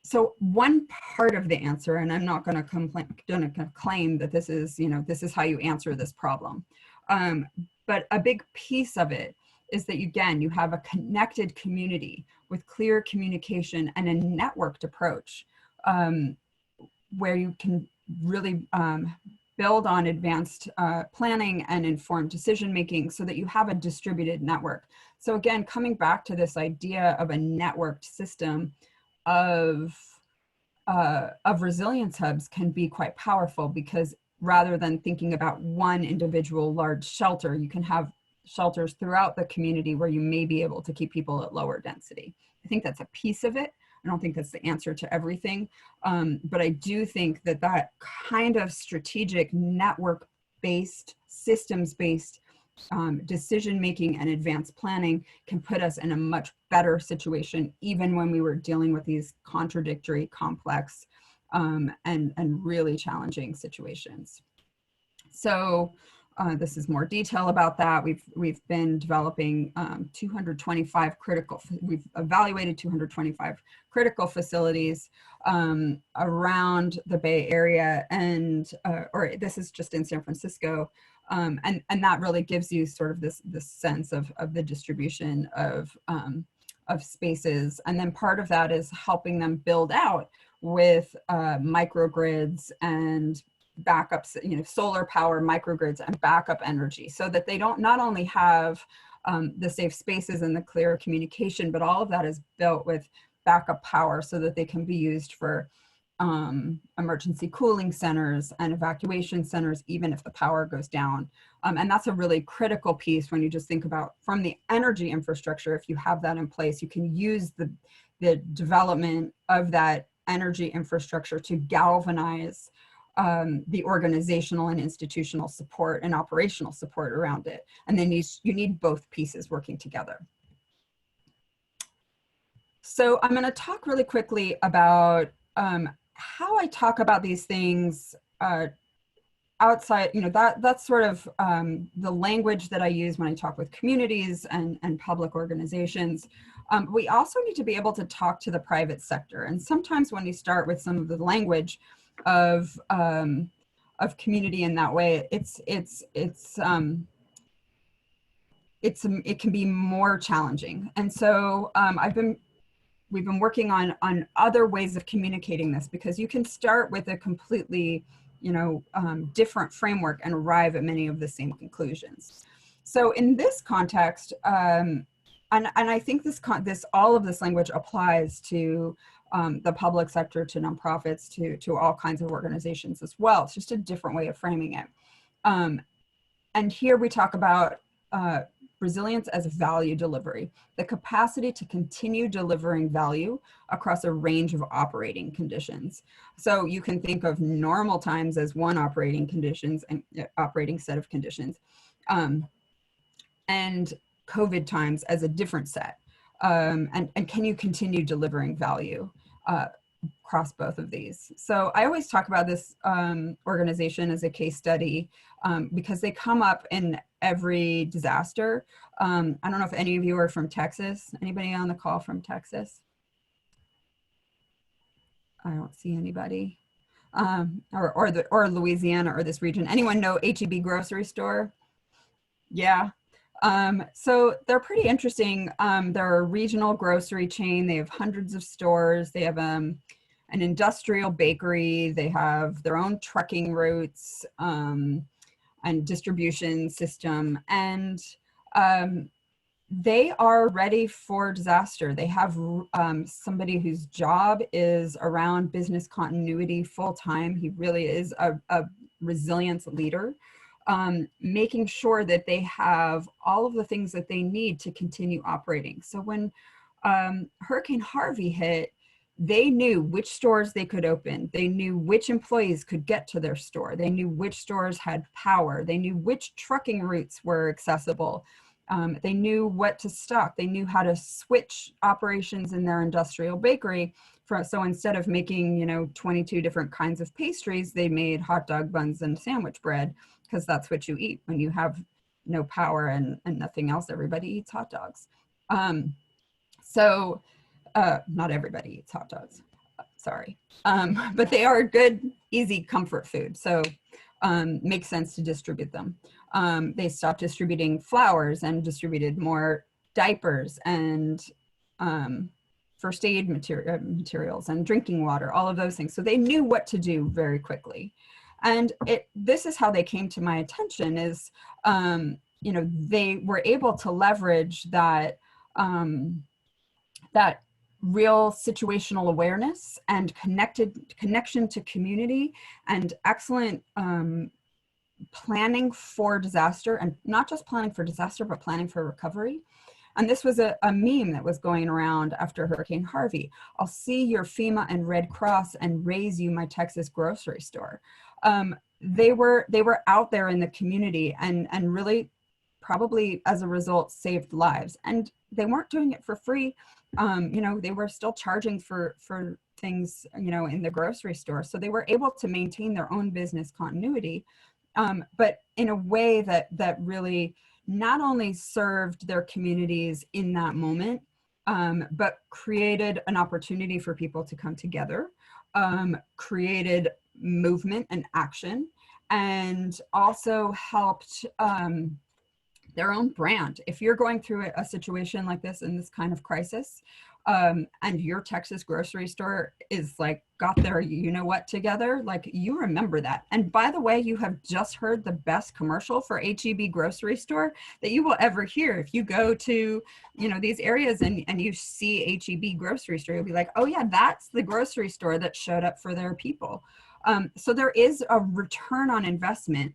So one part of the answer, and I'm not going to claim that this is, this is how you answer this problem, but a big piece of it is that you have a connected community with clear communication and a networked approach, where you can really build on advanced planning and informed decision making so that you have a distributed network. So again, coming back to this idea of a networked system of resilience hubs can be quite powerful, because rather than thinking about one individual large shelter, you can have shelters throughout the community where you may be able to keep people at lower density. I think that's a piece of it. I don't think that's the answer to everything, but I do think that that kind of strategic network-based, systems-based decision-making and advanced planning can put us in a much better situation, even when we were dealing with these contradictory, complex, and really challenging situations. So this is more detail about that. We've been developing 225 critical, we've evaluated 225 critical facilities around the Bay Area, and or this is just in San Francisco, and that really gives you sort of this sense of the distribution of spaces. And then part of that is helping them build out with microgrids and backups, solar power, microgrids, and backup energy, so that they don't not only have the safe spaces and the clear communication, but all of that is built with backup power so that they can be used for emergency cooling centers and evacuation centers, even if the power goes down. And that's a really critical piece when you just think about from the energy infrastructure. If you have that in place, you can use the development of that energy infrastructure to galvanize the organizational and institutional support and operational support around it. And then you need both pieces working together. So I'm going to talk really quickly about how I talk about these things outside, that's sort of the language that I use when I talk with communities and public organizations. We also need to be able to talk to the private sector. And sometimes when you start with some of the language of community in that way, it can be more challenging. And so we've been working on other ways of communicating this, because you can start with a completely, different framework and arrive at many of the same conclusions. So in this context, and I think all of this language applies to the public sector, to nonprofits, to all kinds of organizations as well. It's just a different way of framing it. And here we talk about resilience as value delivery, the capacity to continue delivering value across a range of operating conditions. So you can think of normal times as one operating conditions and operating set of conditions, and COVID times as a different set. And can you continue delivering value across both of these? So I always talk about this organization as a case study because they come up in every disaster. I don't know if any of you are from Texas. Anybody on the call from Texas? I don't see anybody. Or Louisiana or this region. Anyone know HEB grocery store? Yeah. So they're pretty interesting. They're a regional grocery chain. They have hundreds of stores. They have an industrial bakery. They have their own trucking routes and distribution system. And they are ready for disaster. They have somebody whose job is around business continuity full time. He really is a resilience leader. Making sure that they have all of the things that they need to continue operating. So when Hurricane Harvey hit, they knew which stores they could open. They knew which employees could get to their store. They knew which stores had power. They knew which trucking routes were accessible. They knew what to stock. They knew how to switch operations in their industrial bakery. So instead of making, 22 different kinds of pastries, they made hot dog buns and sandwich bread, because that's what you eat when you have no power and nothing else. Everybody eats hot dogs. Not everybody eats hot dogs, sorry. But they are a good, easy comfort food. So makes sense to distribute them. They stopped distributing flowers and distributed more diapers and first aid materials and drinking water, all of those things. So they knew what to do very quickly. And this is how they came to my attention is, they were able to leverage that, that real situational awareness and connection to community and excellent planning for disaster, and not just planning for disaster, but planning for recovery. And this was a meme that was going around after Hurricane Harvey. I'll see your FEMA and Red Cross and raise you my Texas grocery store. They were out there in the community and really probably as a result saved lives. And they weren't doing it for free. They were still charging for things, in the grocery store. So they were able to maintain their own business continuity, but in a way that really not only served their communities in that moment, but created an opportunity for people to come together, created movement and action, and also helped their own brand. If you're going through a situation like this in this kind of crisis, and your Texas grocery store is got their together, you remember that. And by the way, you have just heard the best commercial for HEB grocery store that you will ever hear. If you go to these areas and you see HEB grocery store, you'll be like, oh yeah, that's the grocery store that showed up for their people. So there is a return on investment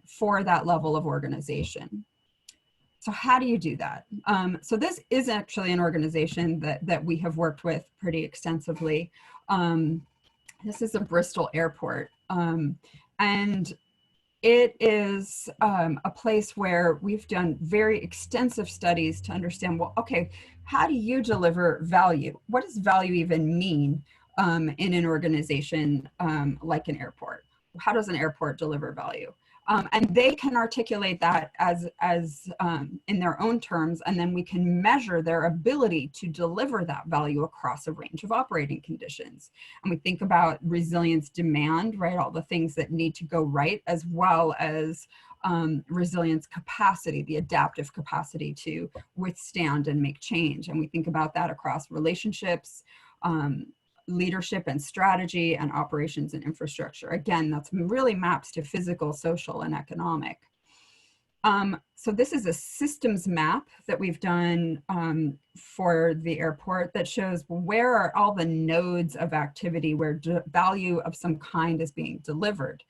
for that level of organization. So how do you do that? So this is actually an organization that we have worked with pretty extensively. This is a Bristol airport. And it is a place where we've done very extensive studies to understand, well, okay, how do you deliver value? What does value even mean in an organization like an airport? How does an airport deliver value? And they can articulate that as in their own terms, and then we can measure their ability to deliver that value across a range of operating conditions. And we think about resilience demand, right? All the things that need to go right, as well as resilience capacity, the adaptive capacity to withstand and make change. And we think about that across relationships, leadership and strategy, and operations and infrastructure. Again, that's really maps to physical, social, and economic. So this is a systems map that we've done for the airport that shows where are all the nodes of activity where value of some kind is being delivered.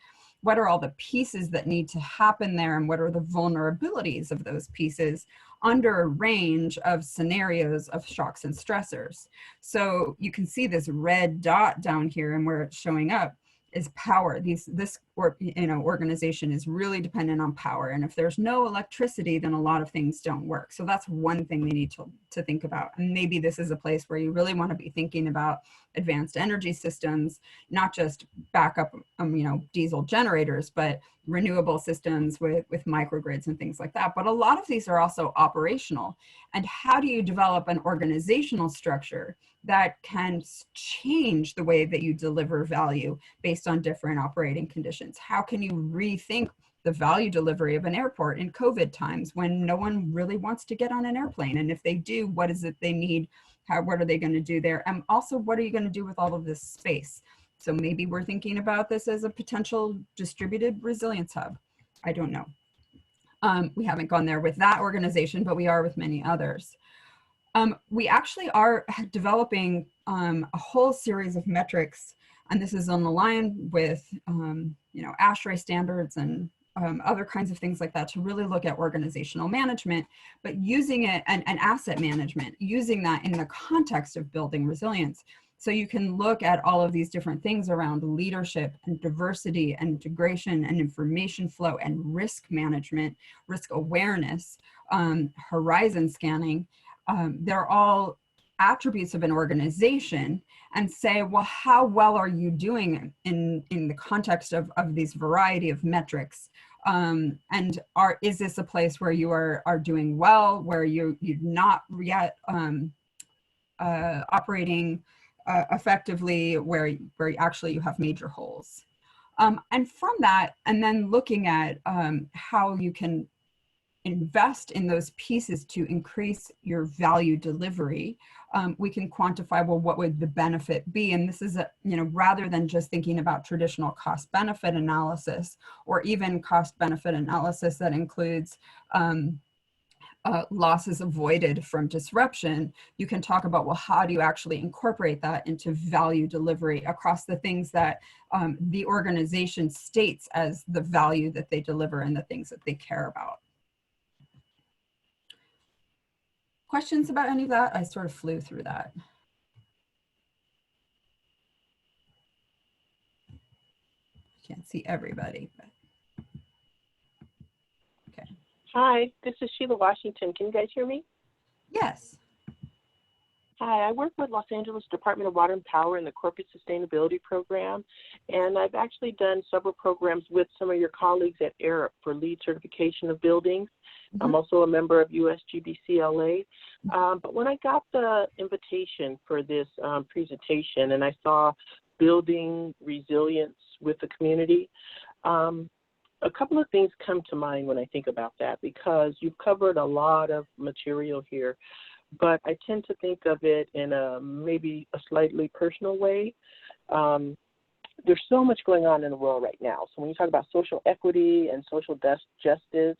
What are all the pieces that need to happen there, and what are the vulnerabilities of those pieces under a range of scenarios of shocks and stressors. So you can see this red dot down here, and where it's showing up is power. This organization is really dependent on power, and if there's no electricity, then a lot of things don't work. So that's one thing they need to think about. And maybe this is a place where you really want to be thinking about advanced energy systems, not just backup diesel generators, but renewable systems with microgrids and things like that. But a lot of these are also operational. And how do you develop an organizational structure that can change the way that you deliver value based on different operating conditions? How can you rethink the value delivery of an airport in COVID times when no one really wants to get on an airplane? And if they do, what is it they need? What are they going to do there? And also, what are you going to do with all of this space? So maybe we're thinking about this as a potential distributed resilience hub. I don't know. We haven't gone there with that organization, but we are with many others. We actually are developing a whole series of metrics, and this is on the line with ASHRAE standards and other kinds of things like that, to really look at organizational management, but using it and asset management, using that in the context of building resilience. So you can look at all of these different things around leadership and diversity and integration and information flow and risk management, risk awareness, horizon scanning. They're all attributes of an organization, and say, well, how well are you doing in the context of these variety of metrics? And is this a place where you are doing well, where you're not yet operating effectively, where actually you have major holes? And from that, and then looking at how you can invest in those pieces to increase your value delivery, we can quantify, well, what would the benefit be? And this is, rather than just thinking about traditional cost benefit analysis, or even cost benefit analysis that includes losses avoided from disruption, you can talk about, well, how do you actually incorporate that into value delivery across the things that the organization states as the value that they deliver and the things that they care about. Questions about any of that? I sort of flew through that. Can't see everybody, but okay. Hi, this is Sheila Washington. Can you guys hear me? Yes. Hi, I work with Los Angeles Department of Water and Power in the Corporate Sustainability Program, and I've actually done several programs with some of your colleagues at ARUP for LEED certification of buildings. Mm-hmm. I'm also a member of USGBC-LA. But when I got the invitation for this presentation and I saw building resilience with the community, a couple of things come to mind when I think about that, because you've covered a lot of material here, but I tend to think of it in maybe a slightly personal way. There's so much going on in the world right now. So when you talk about social equity and social justice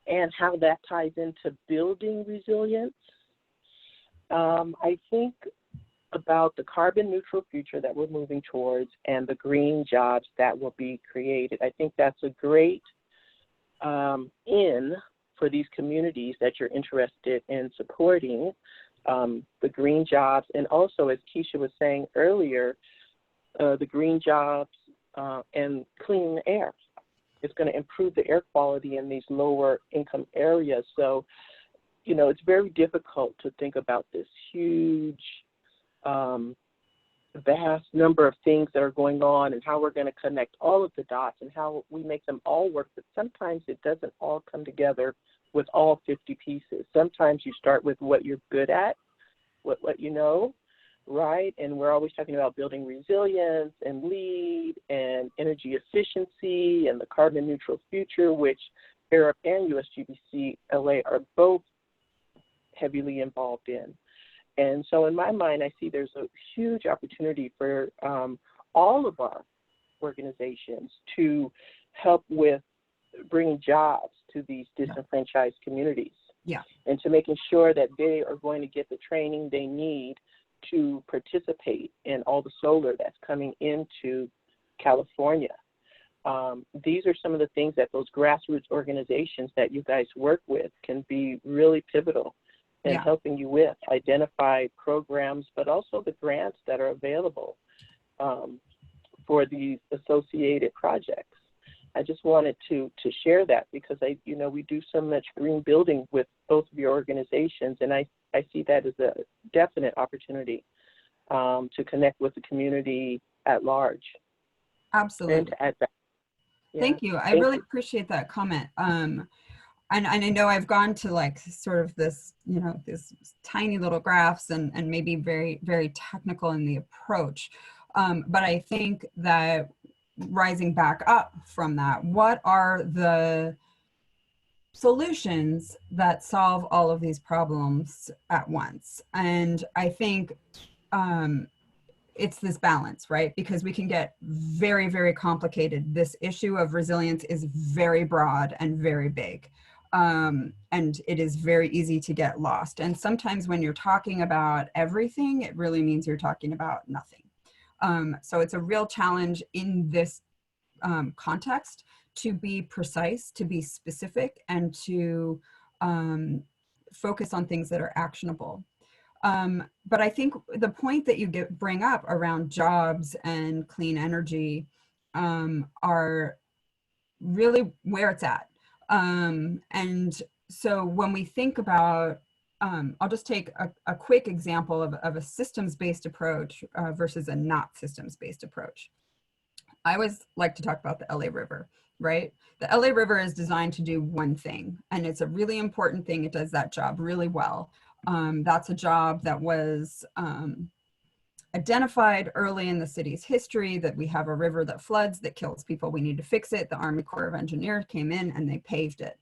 and how that ties into building resilience, I think about the carbon neutral future that we're moving towards and the green jobs that will be created. I think that's a great in for these communities that you're interested in supporting, the green jobs, and also, as Keisha was saying earlier, the green jobs and clean air. It's going to improve the air quality in these lower income areas. So, it's very difficult to think about this huge, vast number of things that are going on and how we're going to connect all of the dots and how we make them all work. But sometimes it doesn't all come together with all 50 pieces. Sometimes you start with what you're good at, what you know, right? And we're always talking about building resilience and LEED and energy efficiency and the carbon neutral future, which ARUP and USGBC-LA are both heavily involved in. And so in my mind, I see there's a huge opportunity for all of our organizations to help with bringing jobs to these disenfranchised communities. Yeah. And to making sure that they are going to get the training they need to participate in all the solar that's coming into California. These are some of the things that those grassroots organizations that you guys work with can be really pivotal in helping you with. Identify programs, but also the grants that are available for these associated projects. I just wanted to share that because we do so much green building with both of your organizations, and I see that as a definite opportunity to connect with the community at large. Absolutely. And to add that. Yeah. Thank you. I really appreciate that comment. And I know I've gone to like sort of this, this tiny little graphs and maybe very, very technical in the approach. But I think that rising back up from that, what are the solutions that solve all of these problems at once? And I think it's this balance, right? Because we can get very, very complicated. This issue of resilience is very broad and very big. And it is very easy to get lost. And sometimes when you're talking about everything, it really means you're talking about nothing. So it's a real challenge in this context to be precise, to be specific, and to focus on things that are actionable. But I think the point that you bring up around jobs and clean energy are really where it's at. And so when we think about, I'll just take a quick example of a systems-based approach versus a not systems-based approach. I always like to talk about the LA River, right? The LA River is designed to do one thing, and it's a really important thing. It does that job really well. That's a job that was identified early in the city's history, that we have a river that floods, that kills people. We need to fix it. The Army Corps of Engineers came in and they paved it.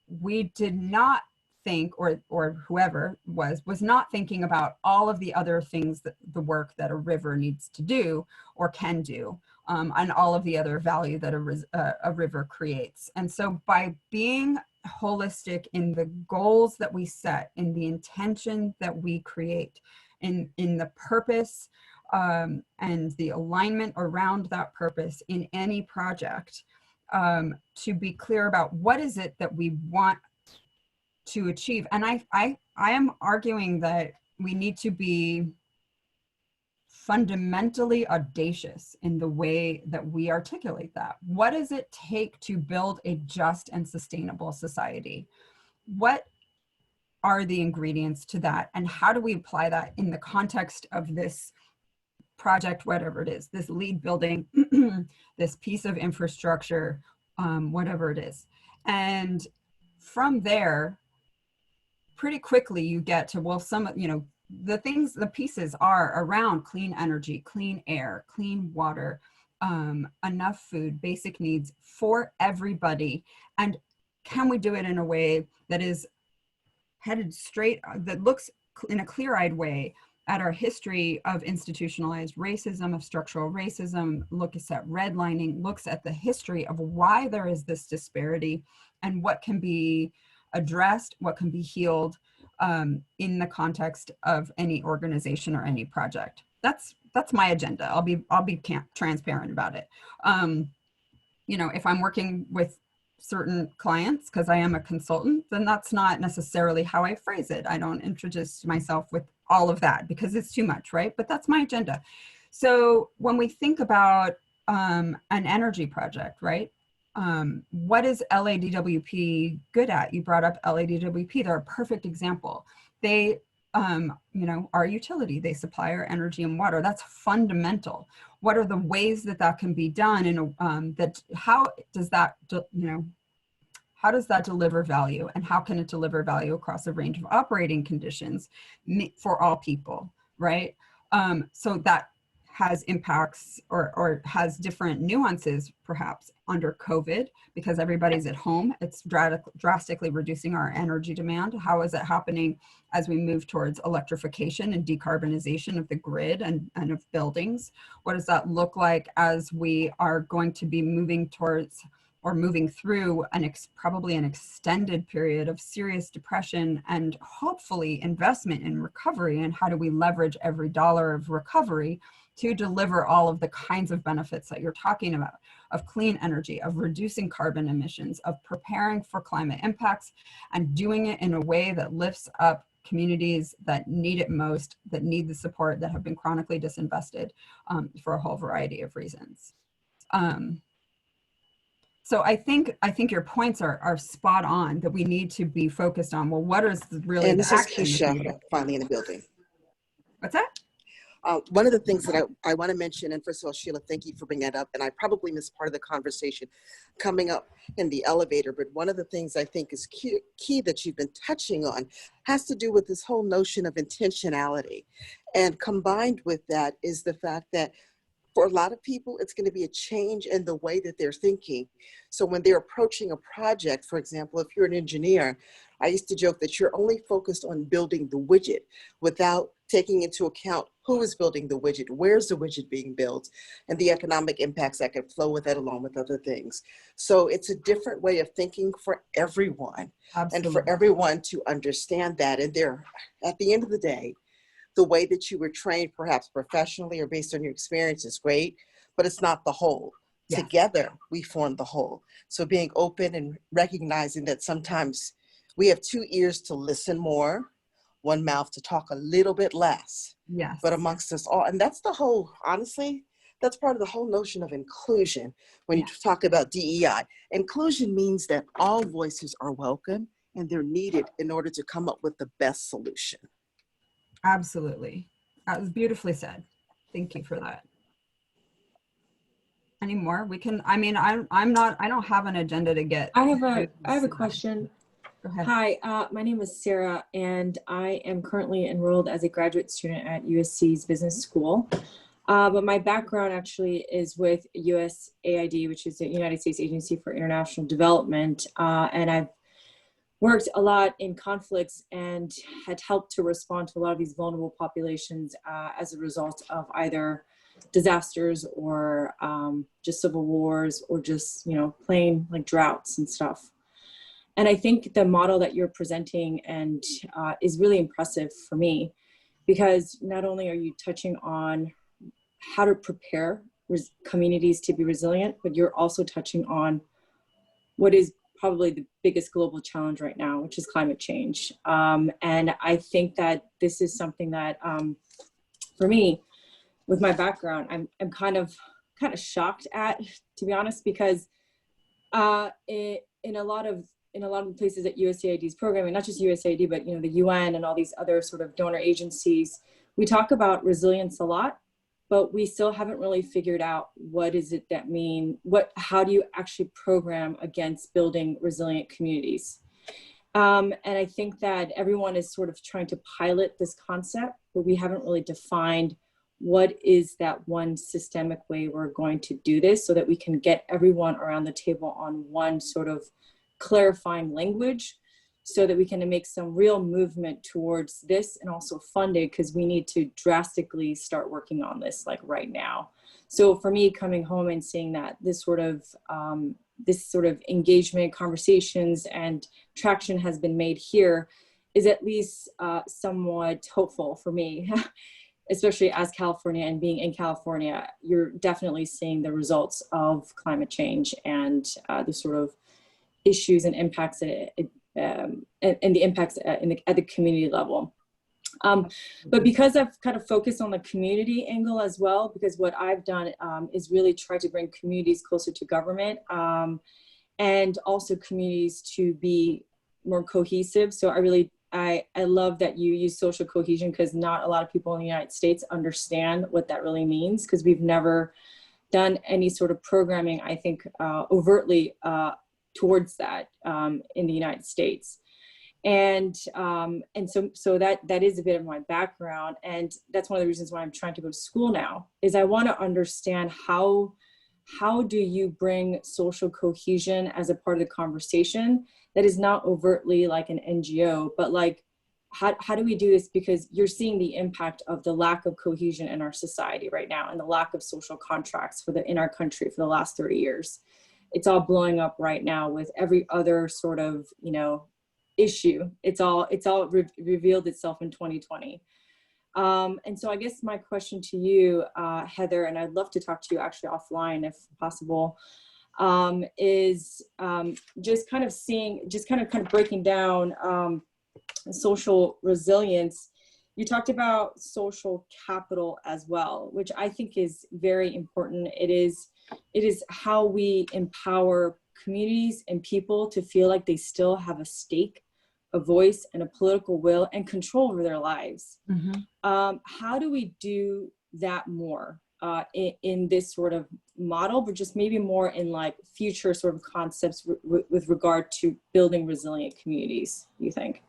We did not think, or whoever was not thinking about all of the other things, that the work that a river needs to do or can do, and all of the other value that a river creates. And so by being holistic in the goals that we set, in the intention that we create, in the purpose and the alignment around that purpose in any project, to be clear about what is it that we want to achieve. And I am arguing that we need to be fundamentally audacious in the way that we articulate that. What does it take to build a just and sustainable society? What are the ingredients to that? And how do we apply that in the context of this project, whatever it is, this lead building, this piece of infrastructure, whatever it is. And from there, pretty quickly you get to, well, the pieces are around clean energy, clean air, clean water, enough food, basic needs for everybody. And can we do it in a way that is headed straight, that looks in a clear-eyed way at our history of institutionalized racism, of structural racism, looks at redlining, looks at the history of why there is this disparity and what can be addressed, what can be healed in the context of any organization or any project. That's my agenda. I'll be transparent about it. If I'm working with certain clients, because I am a consultant, then that's not necessarily how I phrase it. I don't introduce myself with all of that because it's too much, right? But that's my agenda. So when we think about an energy project, right? What is LADWP good at? You brought up LADWP. They're a perfect example. They, are utility. They supply our energy and water. That's fundamental. What are the ways that that can be done? And how does that deliver value? And how can it deliver value across a range of operating conditions for all people, right? So that has impacts or has different nuances perhaps under COVID because everybody's at home. It's drastically reducing our energy demand. How is it happening as we move towards electrification and decarbonization of the grid and of buildings? What does that look like as we are going to be moving towards or moving through probably an extended period of serious depression and hopefully investment in recovery? And how do we leverage every dollar of recovery to deliver all of the kinds of benefits that you're talking about, of clean energy, of reducing carbon emissions, of preparing for climate impacts, and doing it in a way that lifts up communities that need it most, that need the support, that have been chronically disinvested for a whole variety of reasons. So I think your points are spot on, that we need to be focused on, well, what is really And the this is action? Keisha, finally in the building. What's that? One of the things that I want to mention, and first of all, Sheila, thank you for bringing that up. And I probably missed part of the conversation coming up in the elevator, but one of the things I think is key that you've been touching on has to do with this whole notion of intentionality. And combined with that is the fact that for a lot of people, it's going to be a change in the way that they're thinking. So when they're approaching a project, for example, if you're an engineer, I used to joke that you're only focused on building the widget without taking into account who is building the widget, where's the widget being built, and the economic impacts that could flow with that along with other things. So it's a different way of thinking for everyone. Absolutely. And for everyone to understand that. And at the end of the day, the way that you were trained, perhaps professionally or based on your experience, is great, but it's not the whole. Yes. Together, we form the whole. So being open and recognizing that sometimes we have 2 ears to listen more, 1 mouth to talk a little bit less. Yes. But amongst us all, and that's the whole, honestly, that's part of the whole notion of inclusion. When you talk about DEI, inclusion means that all voices are welcome and they're needed in order to come up with the best solution. Absolutely. That was beautifully said. Thank you for that. Any more? We can, I mean, I don't have an agenda to get. I have a question. Go ahead. Hi, my name is Sarah, and I am currently enrolled as a graduate student at USC's Business School. But my background actually is with USAID, which is the United States Agency for International Development. And I've worked a lot in conflicts and had helped to respond to a lot of these vulnerable populations as a result of either disasters or just civil wars or just, plain like droughts and stuff. And I think the model that you're presenting and is really impressive for me, because not only are you touching on how to prepare communities to be resilient, but you're also touching on what is probably the biggest global challenge right now, which is climate change. And I think that this is something that, for me, with my background, I'm kind of shocked at, to be honest, because in a lot of the places that USAID is programming, not just USAID, but the UN and all these other sort of donor agencies, we talk about resilience a lot, but we still haven't really figured out what is it that how do you actually program against building resilient communities? And I think that everyone is sort of trying to pilot this concept, but we haven't really defined what is that one systemic way we're going to do this so that we can get everyone around the table on one sort of clarifying language so that we can make some real movement towards this and also fund it, because we need to drastically start working on this like right now. So for me, coming home and seeing that this sort of engagement, conversations, and traction has been made here is at least somewhat hopeful for me. Especially as California and being in California, you're definitely seeing the results of climate change and the sort of issues and impacts and the impacts at the community level. But because I've kind of focused on the community angle as well, because what I've done is really try to bring communities closer to government and also communities to be more cohesive. So I love that you use social cohesion, because not a lot of people in the United States understand what that really means, because we've never done any sort of programming, I think, overtly towards that in the United States. So that is a bit of my background, and that's one of the reasons why I'm trying to go to school now, is I want to understand how do you bring social cohesion as a part of the conversation that is not overtly like an NGO, but like how do we do this? Because you're seeing the impact of the lack of cohesion in our society right now, and the lack of social contracts in our country for the last 30 years. It's all blowing up right now with every other sort of, issue. It's all revealed itself in 2020. And so I guess my question to you, Heather, and I'd love to talk to you actually offline if possible, is just kind of breaking down social resilience. You talked about social capital as well, which I think is very important. It is how we empower communities and people to feel like they still have a stake, a voice, and a political will and control over their lives. Mm-hmm. How do we do that more in this sort of model, but just maybe more in like future sort of concepts with regard to building resilient communities, you think?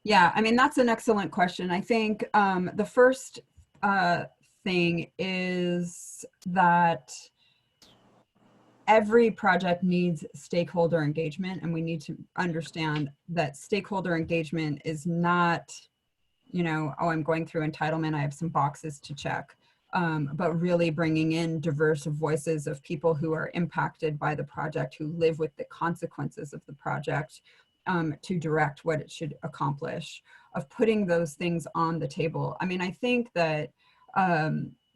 Yeah, I mean, that's an excellent question. I think the first thing is that every project needs stakeholder engagement, and we need to understand that stakeholder engagement is not, oh, I'm going through entitlement, I have some boxes to check, but really bringing in diverse voices of people who are impacted by the project, who live with the consequences of the project, to direct what it should accomplish, of putting those things on the table. I mean, I think that,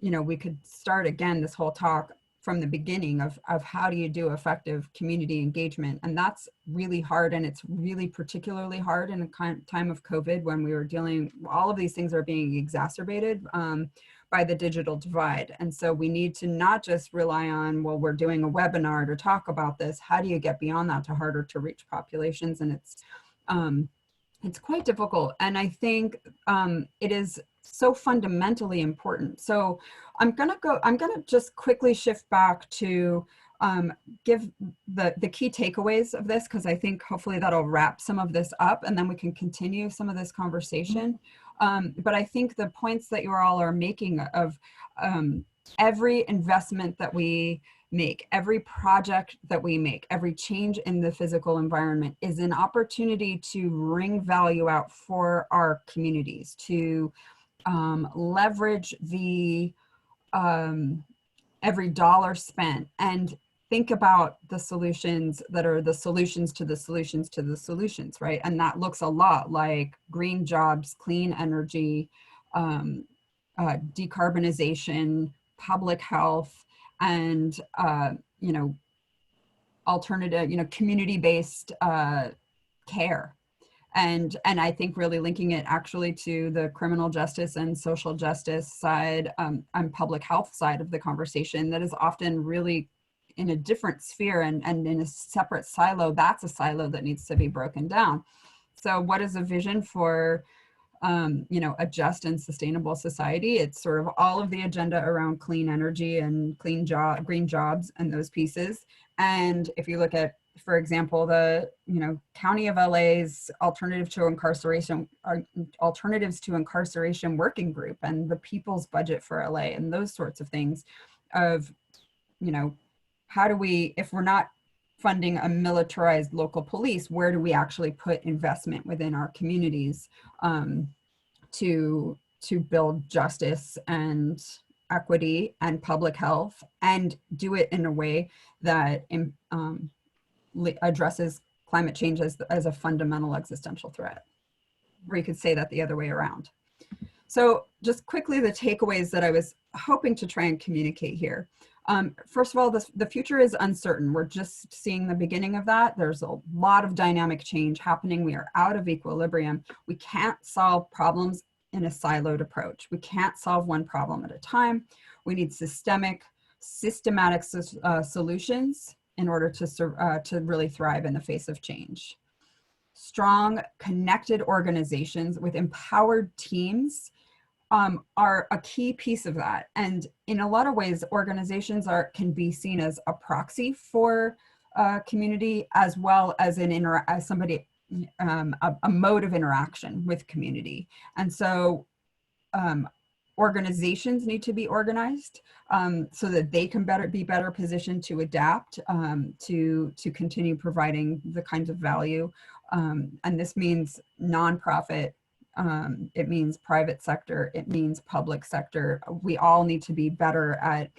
we could start again this whole talk from the beginning of how do you do effective community engagement. And that's really hard. And it's really particularly hard in a time of COVID, when we were all of these things are being exacerbated by the digital divide. And so we need to not just rely on, well, we're doing a webinar to talk about this. How do you get beyond that to harder to reach populations? And it's quite difficult. And I think it is so fundamentally important. So I'm gonna just quickly shift back to give the key takeaways of this, because I think hopefully that'll wrap some of this up, and then we can continue some of this conversation. But I think the points that you all are making of every investment that we make, every project that we make, every change in the physical environment is an opportunity to wring value out for our communities, to leverage the every dollar spent, and think about the solutions that are the solutions to the solutions to the solutions, right? And that looks a lot like green jobs, clean energy, decarbonization, public health, and alternative, community-based care. And I think really linking it actually to the criminal justice and social justice side and public health side of the conversation that is often really in a different sphere and in a separate silo. That's a silo that needs to be broken down. So what is a vision for a just and sustainable society? It's sort of all of the agenda around clean energy and green jobs and those pieces. And if you look at, for example, the County of LA's alternatives to incarceration working group, and the People's Budget for LA, and those sorts of things of, how do we, if we're not funding a militarized local police, where do we actually put investment within our communities to build justice and equity and public health, and do it in a way that addresses climate change as a fundamental existential threat? Or you could say that the other way around. So just quickly, the takeaways that I was hoping to try and communicate here. First of all, the future is uncertain. We're just seeing the beginning of that. There's a lot of dynamic change happening. We are out of equilibrium. We can't solve problems in a siloed approach. We can't solve one problem at a time. We need systematic solutions in order to really thrive in the face of change. Strong, connected organizations with empowered teams are a key piece of that. And in a lot of ways, organizations can be seen as a proxy for community, as well as as somebody a mode of interaction with community. And so organizations need to be organized so that they can be better positioned to adapt, to continue providing the kinds of value. And this means nonprofit, it means private sector, it means public sector. We all need to be better at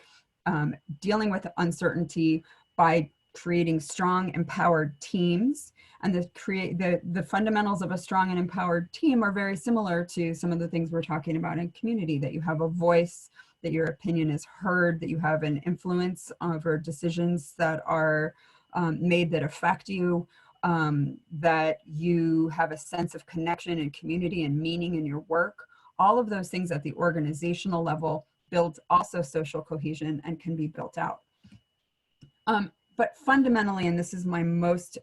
dealing with uncertainty by creating strong, empowered teams. And the fundamentals of a strong and empowered team are very similar to some of the things we're talking about in community, that you have a voice, that your opinion is heard, that you have an influence over decisions that are made that affect you, that you have a sense of connection and community and meaning in your work. All of those things at the organizational level builds also social cohesion and can be built out. But fundamentally, and this is my most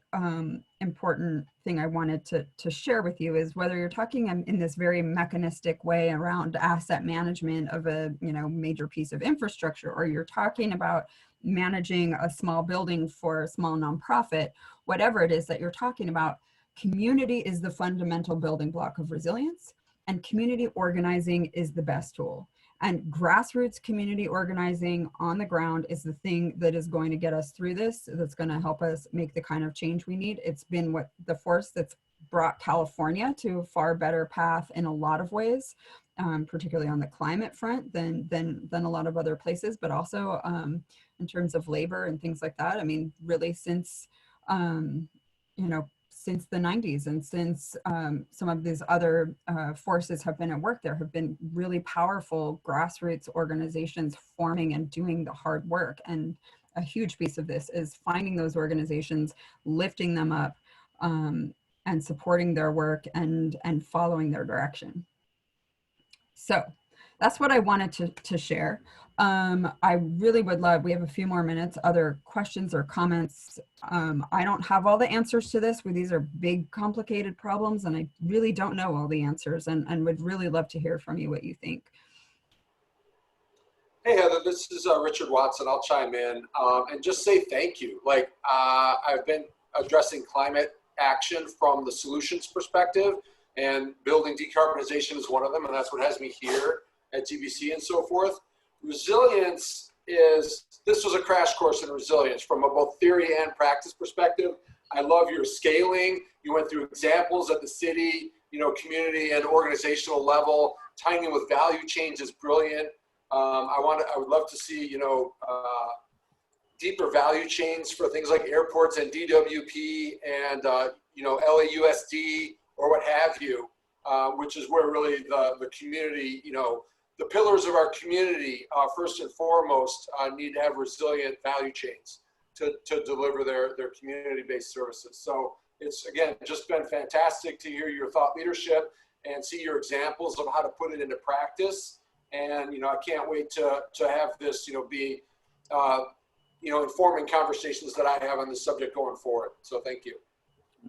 important thing I wanted to share with you, is whether you're talking in this very mechanistic way around asset management of a major piece of infrastructure, or you're talking about managing a small building for a small nonprofit, whatever it is that you're talking about, community is the fundamental building block of resilience, and community organizing is the best tool. And grassroots community organizing on the ground is the thing that is going to get us through this, that's going to help us make the kind of change we need. It's been the force that's brought California to a far better path in a lot of ways, particularly on the climate front than a lot of other places, but also in terms of labor and things like that. I mean, really since, since the 90s, and since some of these other forces have been at work, there have been really powerful grassroots organizations forming and doing the hard work. And a huge piece of this is finding those organizations, lifting them up, and supporting their work and following their direction. So that's what I wanted to share. I really would love, we have a few more minutes, other questions or comments. I don't have all the answers to this, these are big, complicated problems, and I really don't know all the answers, and would really love to hear from you what you think. Hey Heather, this is Richard Watson. I'll chime in and just say thank you. Like I've been addressing climate action from the solutions perspective, and building decarbonization is one of them, and that's what has me here at GBC and so forth. Resilience this was a crash course in resilience from a both theory and practice perspective. I love your scaling. You went through examples at the city, community and organizational level. Tying in with value change is brilliant. I would love to see, deeper value chains for things like airports and DWP and, LAUSD or what have you, which is where really the community, the pillars of our community, first and foremost, need to have resilient value chains to deliver their community-based services. So it's, again, just been fantastic to hear your thought leadership and see your examples of how to put it into practice. And, I can't wait to have this, be, informing conversations that I have on this subject going forward. So thank you.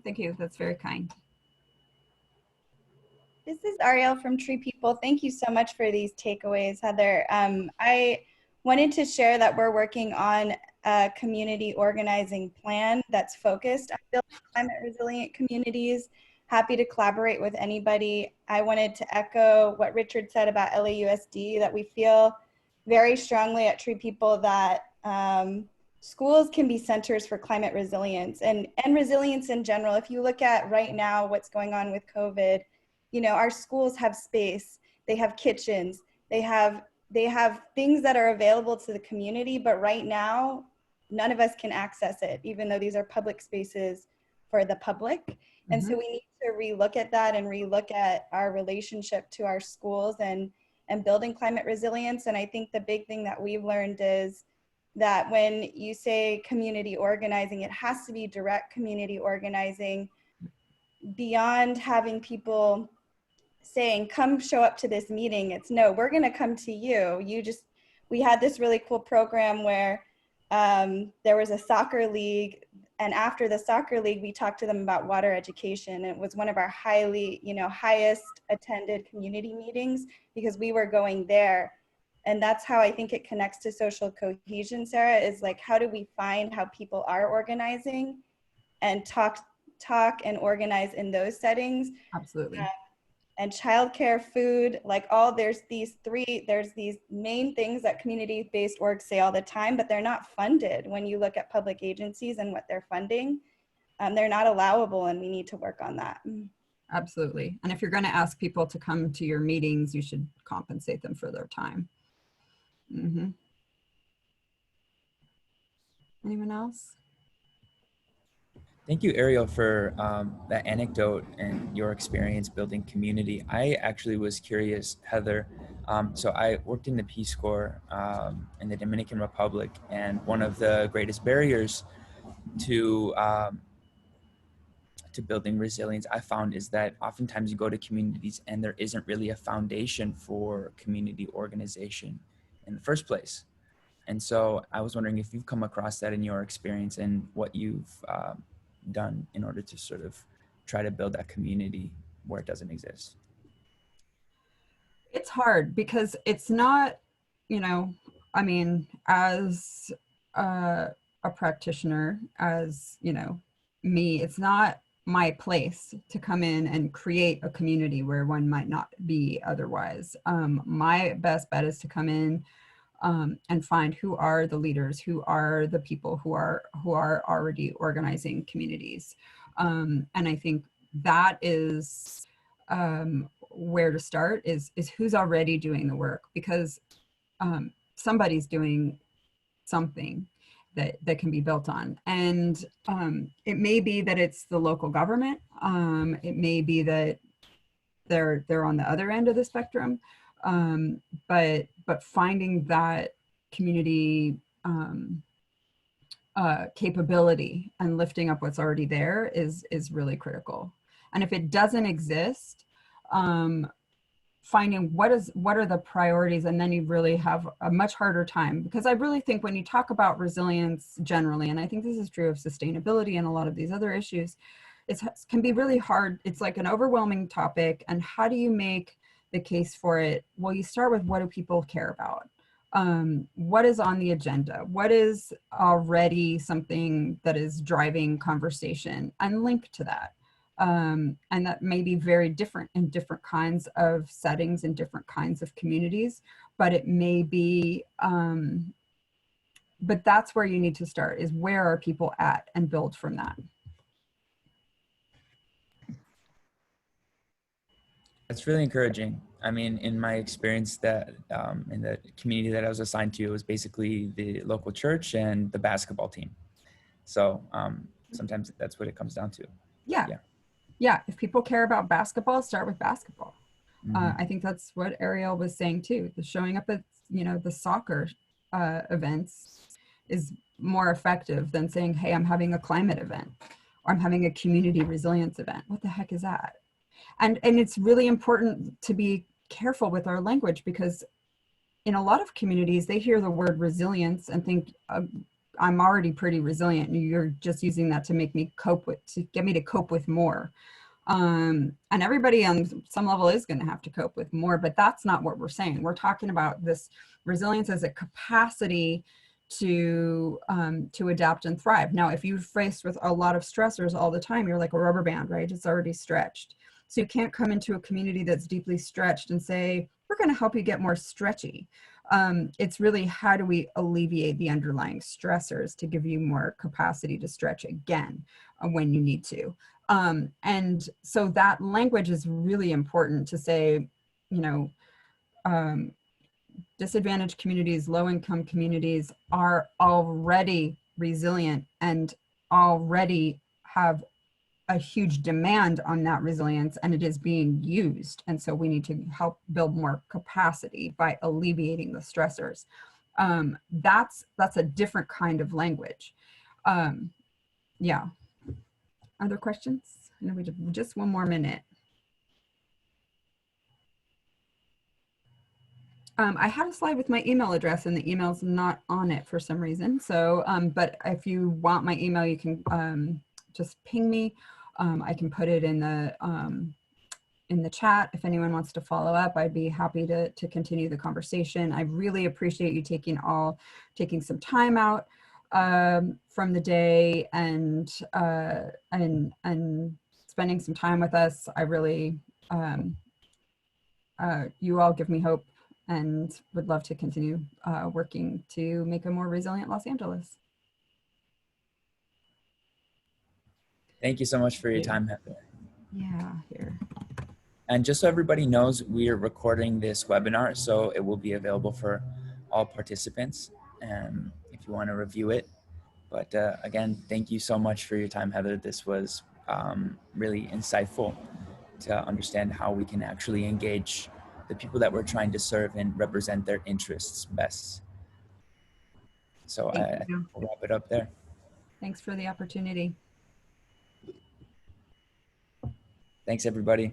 Thank you. That's very kind. This is Ariel from Tree People. Thank you so much for these takeaways, Heather. I wanted to share that we're working on a community organizing plan that's focused on building climate resilient communities. Happy to collaborate with anybody. I wanted to echo what Richard said about LAUSD, that we feel very strongly at Tree People that schools can be centers for climate resilience and resilience in general. If you look at right now what's going on with COVID, our schools have space, they have kitchens, they have things that are available to the community, but right now, none of us can access it, even though these are public spaces for the public. Mm-hmm. And so we need to relook at that and relook at our relationship to our schools and building climate resilience. And I think the big thing that we've learned is that when you say community organizing, it has to be direct community organizing beyond having people saying, come show up to this meeting. It's no, we're going to come to you. We had this really cool program where there was a soccer league, and after the soccer league, we talked to them about water education. It was one of our highest attended community meetings because we were going there. And that's how I think it connects to social cohesion, Sarah, is like, how do we find how people are organizing and talk talk and organize in those settings. Absolutely. And childcare, food, like there's these main things that community-based orgs say all the time, but they're not funded. When you look at public agencies and what they're funding, they're not allowable, and we need to work on that. Absolutely. And if you're going to ask people to come to your meetings, you should compensate them for their time. Anyone else? Thank you, Ariel, for that anecdote and your experience building community. I actually was curious, Heather. So I worked in the Peace Corps in the Dominican Republic, and one of the greatest barriers to building resilience I found is that oftentimes you go to communities and there isn't really a foundation for community organization in the first place. And so I was wondering if you've come across that in your experience and what you've done in order to sort of try to build that community where it doesn't exist. It's hard because it's not, I mean, as a practitioner, as, me, it's not my place to come in and create a community where one might not be otherwise. My best bet is to come in and find who are the leaders, who are the people who are already organizing communities. And I think that is where to start is who's already doing the work, because somebody's doing something that can be built on. And it may be that it's the local government. It may be that they're on the other end of the spectrum. But finding that community capability and lifting up what's already there is really critical. And if it doesn't exist, finding what are the priorities, and then you really have a much harder time, because I really think when you talk about resilience generally, and I think this is true of sustainability and a lot of these other issues, it can be really hard. It's like an overwhelming topic, and how do you make the case for it? Well, you start with, what do people care about? What is on the agenda? What is already something that is driving conversation, and link to that. And that may be very different in different kinds of settings and different kinds of communities, but it may be, but that's where you need to start, is where are people at, and build from that. That's really encouraging. I mean, in my experience, that in the community that I was assigned to, it was basically the local church and the basketball team. So sometimes that's what it comes down to. Yeah. If people care about basketball, start with basketball. Mm-hmm. I think that's what Ariel was saying too. The showing up at, the soccer events is more effective than saying, hey, I'm having a climate event, or I'm having a community resilience event. What the heck is that? And it's really important to be careful with our language, because in a lot of communities, they hear the word resilience and think, I'm already pretty resilient, and you're just using that to make me to get me to cope with more. And everybody on some level is going to have to cope with more, but that's not what we're saying. We're talking about this resilience as a capacity to adapt and thrive. Now, if you're faced with a lot of stressors all the time, you're like a rubber band, right? It's already stretched. So you can't come into a community that's deeply stretched and say, we're going to help you get more stretchy. It's really, how do we alleviate the underlying stressors to give you more capacity to stretch again when you need to. And so that language is really important to say, disadvantaged communities, low-income communities are already resilient and already have a huge demand on that resilience, and it is being used. And so we need to help build more capacity by alleviating the stressors. That's a different kind of language. Yeah. Other questions? I know we have just one more minute. I had a slide with my email address, and the email's not on it for some reason. So, but if you want my email, you can just ping me. I can put it in the chat. If anyone wants to follow up, I'd be happy to continue the conversation. I really appreciate you taking some time out from the day and spending some time with us. I really, you all give me hope and would love to continue working to make a more resilient Los Angeles. Thank you so much for your time, Heather. Yeah, here. And just so everybody knows, we are recording this webinar, so it will be available for all participants if you want to review it. But again, thank you so much for your time, Heather. This was really insightful to understand how we can actually engage the people that we're trying to serve and represent their interests best. So Thank you. I'll wrap it up there. Thanks for the opportunity. Thanks, everybody. Is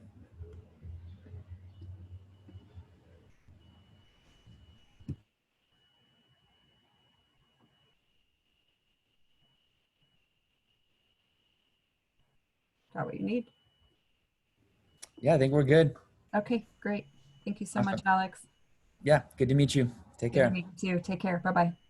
that what you need? Yeah, I think we're good. Okay, great. Thank you so Awesome. much, Alex. Yeah, good to meet you. Take Good care. to meet you too. Take care. Bye-bye.